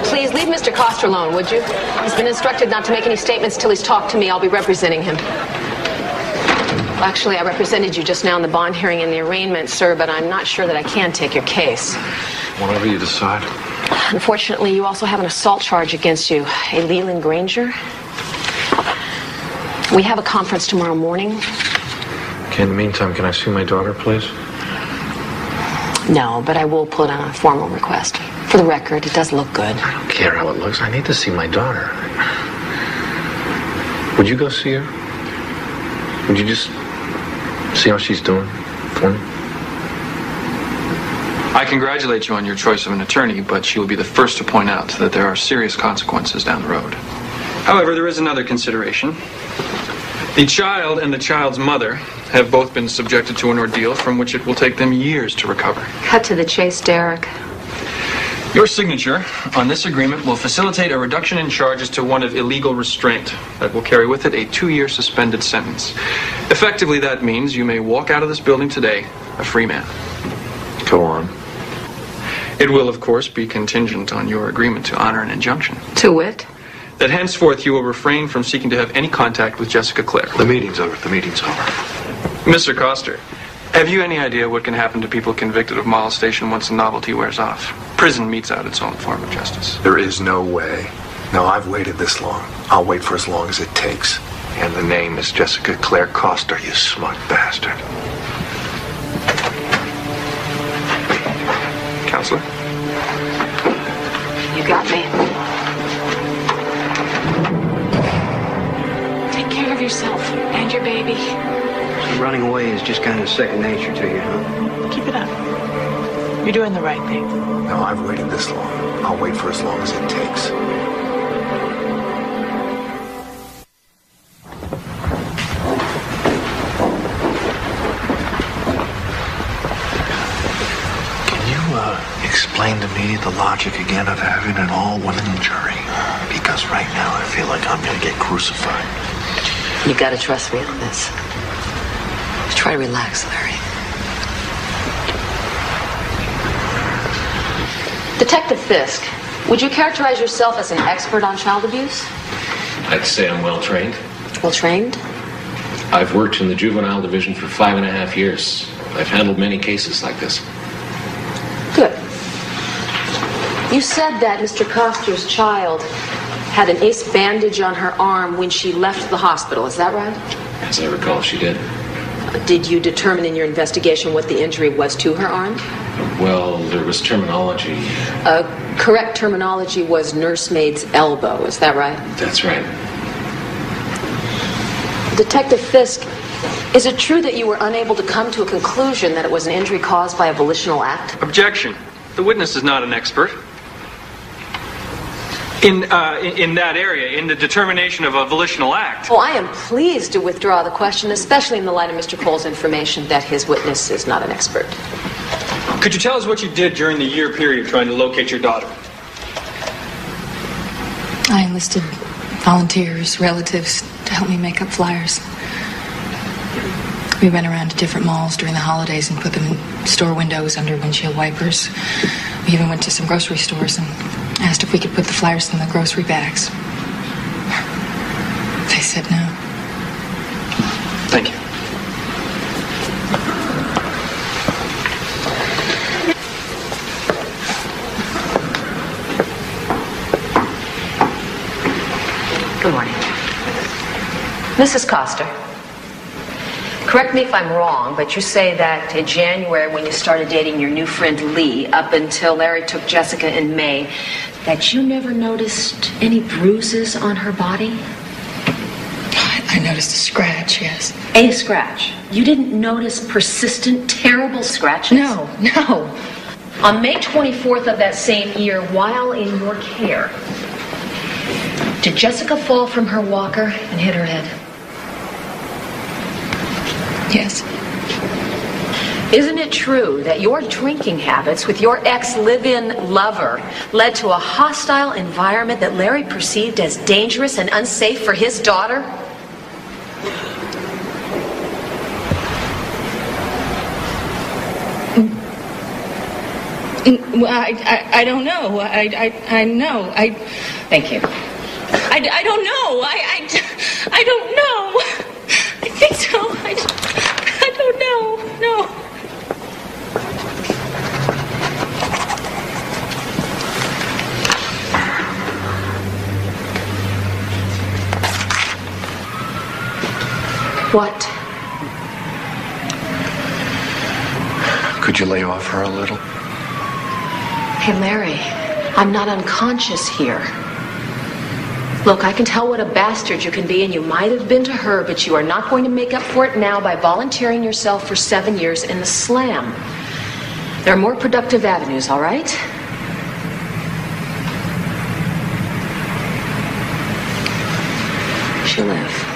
Please leave Mr. Coster alone, would you? He's been instructed not to make any statements till he's talked to me. I'll be representing him. Well, actually, I represented you just now in the bond hearing and the arraignment, sir, but I'm not sure that I can take your case. Whatever you decide. Unfortunately, you also have an assault charge against you. A Leland Granger. We have a conference tomorrow morning. Okay, in the meantime, can I see my daughter, please? No, but I will put on a formal request. For the record, it does look good. I don't care how it looks. I need to see my daughter. Would you go see her? Would you just see how she's doing for me? I congratulate you on your choice of an attorney, but she will be the first to point out that there are serious consequences down the road. However, there is another consideration. The child and the child's mother have both been subjected to an ordeal from which it will take them years to recover. Cut to the chase, Derek. Your signature on this agreement will facilitate a reduction in charges to one of illegal restraint that will carry with it a 2-year suspended sentence. Effectively, that means you may walk out of this building today a free man. Go on. It will, of course, be contingent on your agreement to honor an injunction. To wit? That henceforth you will refrain from seeking to have any contact with Jessica Clare. The meeting's over. The meeting's over. Mr. Coster, have you any idea what can happen to people convicted of molestation once the novelty wears off? Prison metes out its own form of justice. There is no way. No, I've waited this long. I'll wait for as long as it takes. And the name is Jessica Clare Coster, you smug bastard. Counselor? You got me. Take care of yourself and your baby. So running away is just kind of second nature to you, huh? Keep it up. You're doing the right thing. No, I've waited this long. I'll wait for as long as it takes. Explain to me the logic again of having an all-women jury. Because right now I feel like I'm going to get crucified. You gotta trust me on this. Try to relax, Larry. Detective Fisk, would you characterize yourself as an expert on child abuse? I'd say I'm well trained. Well trained? I've worked in the juvenile division for 5.5 years. I've handled many cases like this. Good. You said that Mr. Koster's child had an ace bandage on her arm when she left the hospital. Is that right? As I recall, she did. Did you determine in your investigation what the injury was to her arm? Well, there was terminology. Correct terminology was nursemaid's elbow. Is that right? That's right. Detective Fisk, is it true that you were unable to come to a conclusion that it was an injury caused by a volitional act? Objection. The witness is not an expert. In that area, in the determination of a volitional act. Oh, I am pleased to withdraw the question, especially in the light of Mr. Cole's information that his witness is not an expert. Could you tell us what you did during the year period trying to locate your daughter? I enlisted volunteers, relatives to help me make up flyers. We went around to different malls during the holidays and put them in store windows under windshield wipers. We even went to some grocery stores and asked if we could put the flyers in the grocery bags. They said no. Thank you. Good morning. Mrs. Koster, correct me if I'm wrong, but you say that in January when you started dating your new friend Lee, up until Larry took Jessica in May, that you never noticed any bruises on her body? I noticed a scratch, yes. A scratch? You didn't notice persistent, terrible scratches? No. On May 24th of that same year, while in your care, did Jessica fall from her walker and hit her head? Yes. Isn't it true that your drinking habits with your ex-live-in lover led to a hostile environment that Larry perceived as dangerous and unsafe for his daughter? I don't know. I know. Thank you. I don't know. I don't know. I think so. I don't know. No. What? Could you lay off her a little? Hey, Larry, I'm not unconscious here. Look, I can tell what a bastard you can be, and you might have been to her, but you are not going to make up for it now by volunteering yourself for 7 years in the slam. There are more productive avenues, all right? She'll live.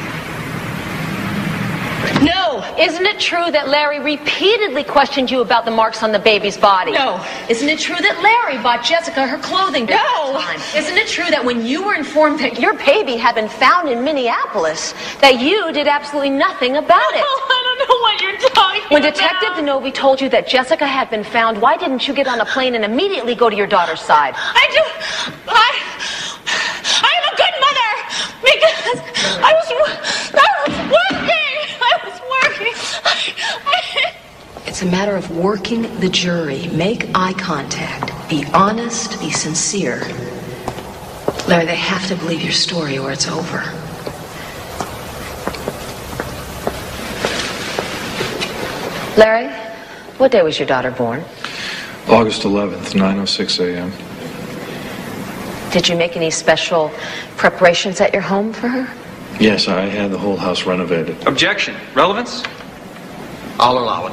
No! Isn't it true that Larry repeatedly questioned you about the marks on the baby's body? No. Isn't it true that Larry bought Jessica her clothing during that time? Isn't it true that when you were informed that your baby had been found in Minneapolis, that you did absolutely nothing about it? Oh, I don't know what you're talking When Detective DeNovi told you that Jessica had been found, why didn't you get on a plane and immediately go to your daughter's side? I'm a good mother because I was working. It's a matter of working the jury. Make eye contact. Be honest. Be sincere. Larry, they have to believe your story or it's over. Larry, what day was your daughter born? August 11th, 9:06 a.m. Did you make any special preparations at your home for her? Yes, I had the whole house renovated. Objection. Relevance? I'll allow it.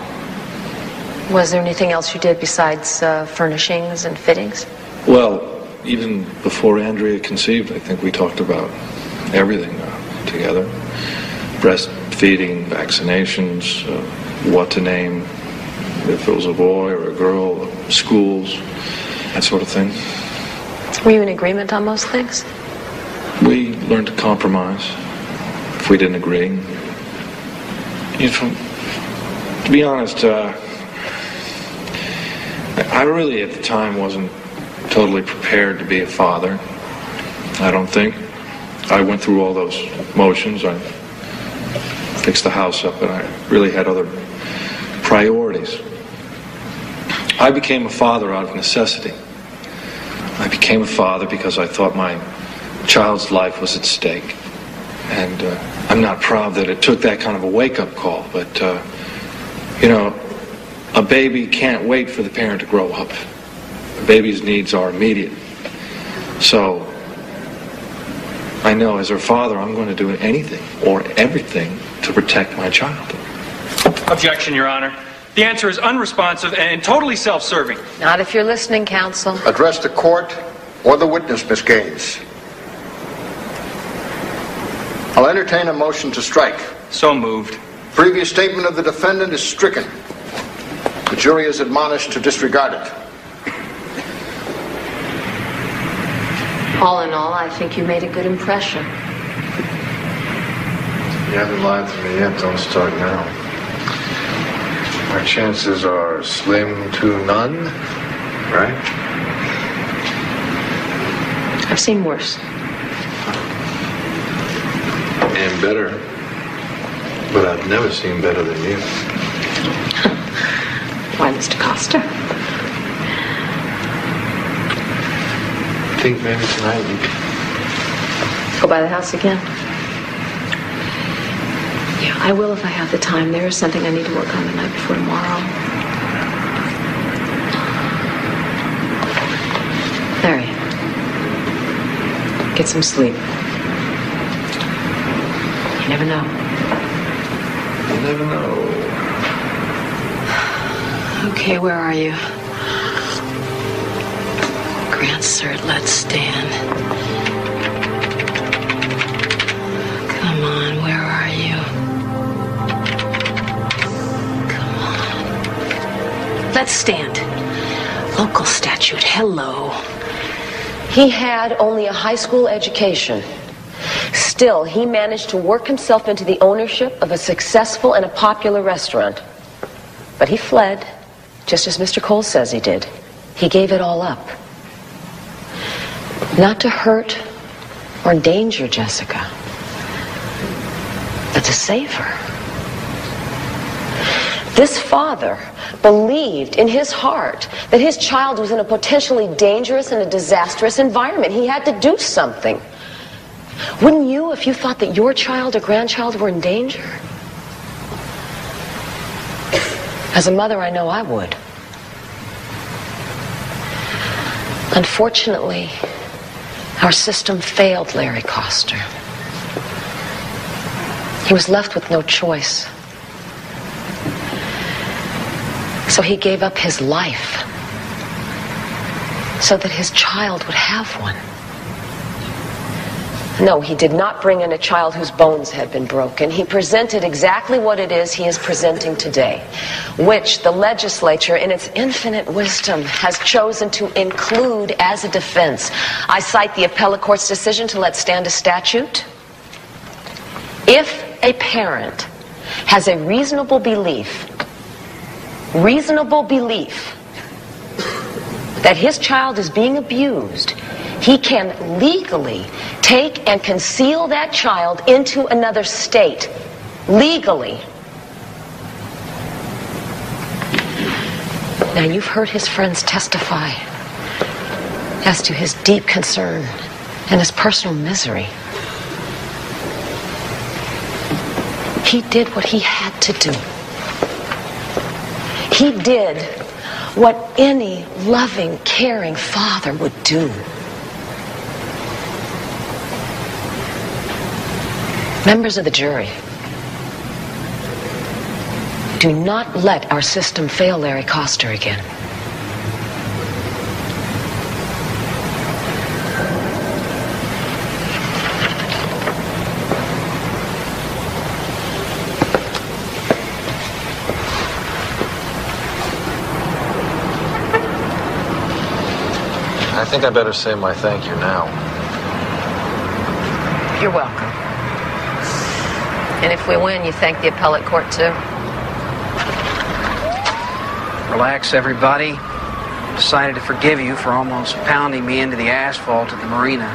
Was there anything else you did besides furnishings and fittings? Well, even before Andrea conceived, I think we talked about everything together. Breastfeeding, vaccinations, what to name, if it was a boy or a girl, schools, that sort of thing. Were you in agreement on most things? We learned to compromise if we didn't agree. To be honest, I really at the time wasn't totally prepared to be a father. I don't think. I went through all those motions. I fixed the house up, and I really had other priorities. I became a father out of necessity. I became a father because I thought my child's life was at stake. And I'm not proud that it took that kind of a wake-up call, but, you know, a baby can't wait for the parent to grow up. A baby's needs are immediate. So, I know as her father, I'm going to do anything or everything to protect my child. Objection, Your Honor. The answer is unresponsive and totally self-serving. Not if you're listening, counsel. Address the court or the witness, Miss Gaines. I'll entertain a motion to strike. So moved. Previous statement of the defendant is stricken. The jury is admonished to disregard it. All in all, I think you made a good impression. You haven't lied to me yet. Don't start now. My chances are slim to none, right? I've seen worse. And better. But I've never seen better than you. Why, Mr. Costa? I think maybe tonight we could Go by the house again? Yeah, I will if I have the time. There is something I need to work on the night before tomorrow. Larry, get some sleep. You never know. You never know. Okay, where are you? Grant cert, let's stand. Come on, where are you? Come on. Let's stand. Local statute, hello. He had only a high school education. Still, he managed to work himself into the ownership of a successful and a popular restaurant. But he fled, just as Mr. Cole says he did. He gave it all up. Not to hurt or endanger Jessica, but to save her. This father believed in his heart that his child was in a potentially dangerous and a disastrous environment. He had to do something. Wouldn't you if you thought that your child or grandchild were in danger? As a mother, I know I would. Unfortunately, our system failed Larry Coster. He was left with no choice. So he gave up his life so that his child would have one. No, he did not bring in a child whose bones had been broken. He presented exactly what it is he is presenting today, which the legislature, in its infinite wisdom, has chosen to include as a defense. I cite the appellate court's decision to let stand a statute. If a parent has a reasonable belief that his child is being abused, he can legally take and conceal that child into another state. Legally. Now, you've heard his friends testify as to his deep concern and his personal misery. He did what he had to do. He did what any loving, caring father would do. Members of the jury, Do not let our system fail Larry Coster again. I think I better say my thank you now. You're welcome. And if we win, you thank the appellate court too? Relax, everybody. Decided to forgive you for almost pounding me into the asphalt at the marina.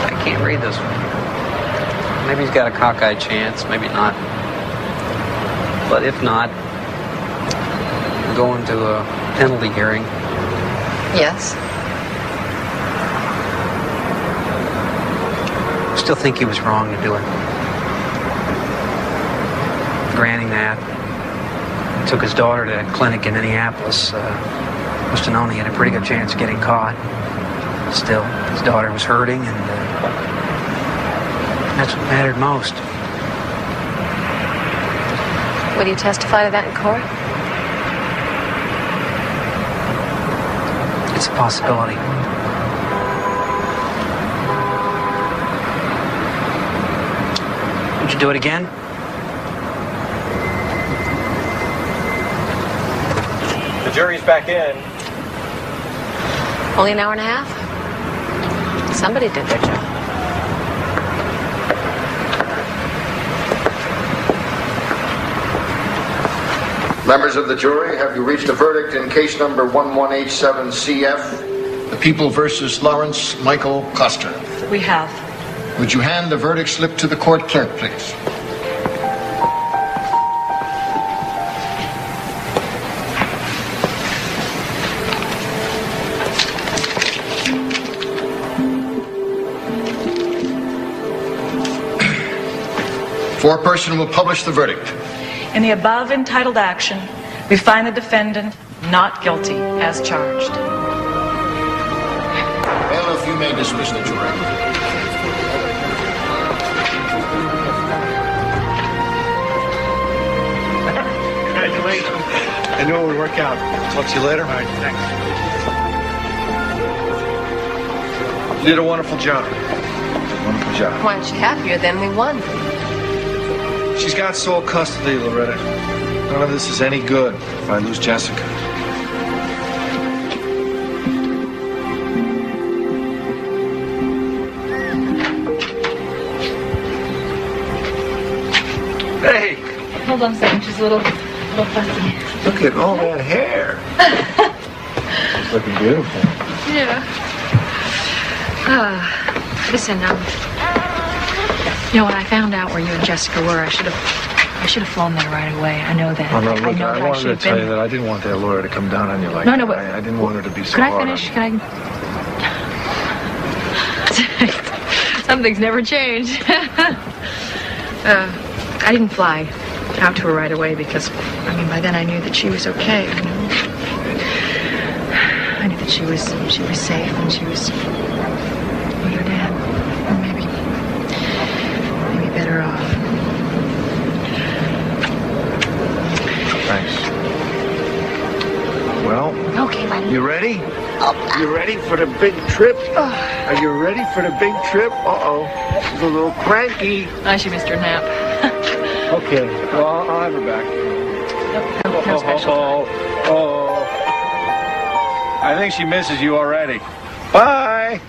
I can't read this one. Maybe he's got a cockeyed chance, maybe not. But if not, we're going to a penalty hearing. Yes. Still think he was wrong to do it. Granting that, took his daughter to that clinic in Minneapolis. Must have known he had a pretty good chance of getting caught. Still, his daughter was hurting, and that's what mattered most. Will you testify to that in court? It's a possibility. Would you do it again? The jury's back in. Only an hour and a half? Somebody did their job. Members of the jury, have you reached a verdict in case number 1187CF, the People versus Lawrence Michael Coster? We have. Would you hand the verdict slip to the court clerk, please? Foreperson will publish the verdict. In the above entitled action, we find the defendant not guilty as charged. Bailiff, you may dismiss the jury. Congratulations. I knew it would work out. Talk to you later. All right, thanks. You did a wonderful job. Wonderful job. Why aren't you happier then? We won. She's got sole custody, Loretta. None of this is any good if I lose Jessica. Hey! Hold on a second, she's a little fussy. Look at all that hair. It's looking beautiful. Yeah. Listen, you know, when I found out where you and Jessica were, I should have flown there right away. I know that. Oh, no, look, I know I that wanted to tell been... you that I didn't want that lawyer to come down on you like No, that. no, but... I didn't want her to be so Could I hard finish? on you. Can I... Some things never change. I didn't fly out to her right away because, I mean, by then I knew that she was okay. You know? I knew that she was safe and she was with her dad. Or maybe better off. Thanks. Well, okay, buddy. You ready? You ready for the big trip? Are you ready for the big trip? Uh-oh. She's a little cranky. She missed her nap. Okay. Well, I'll have her back. No special. I think she misses you already. Bye.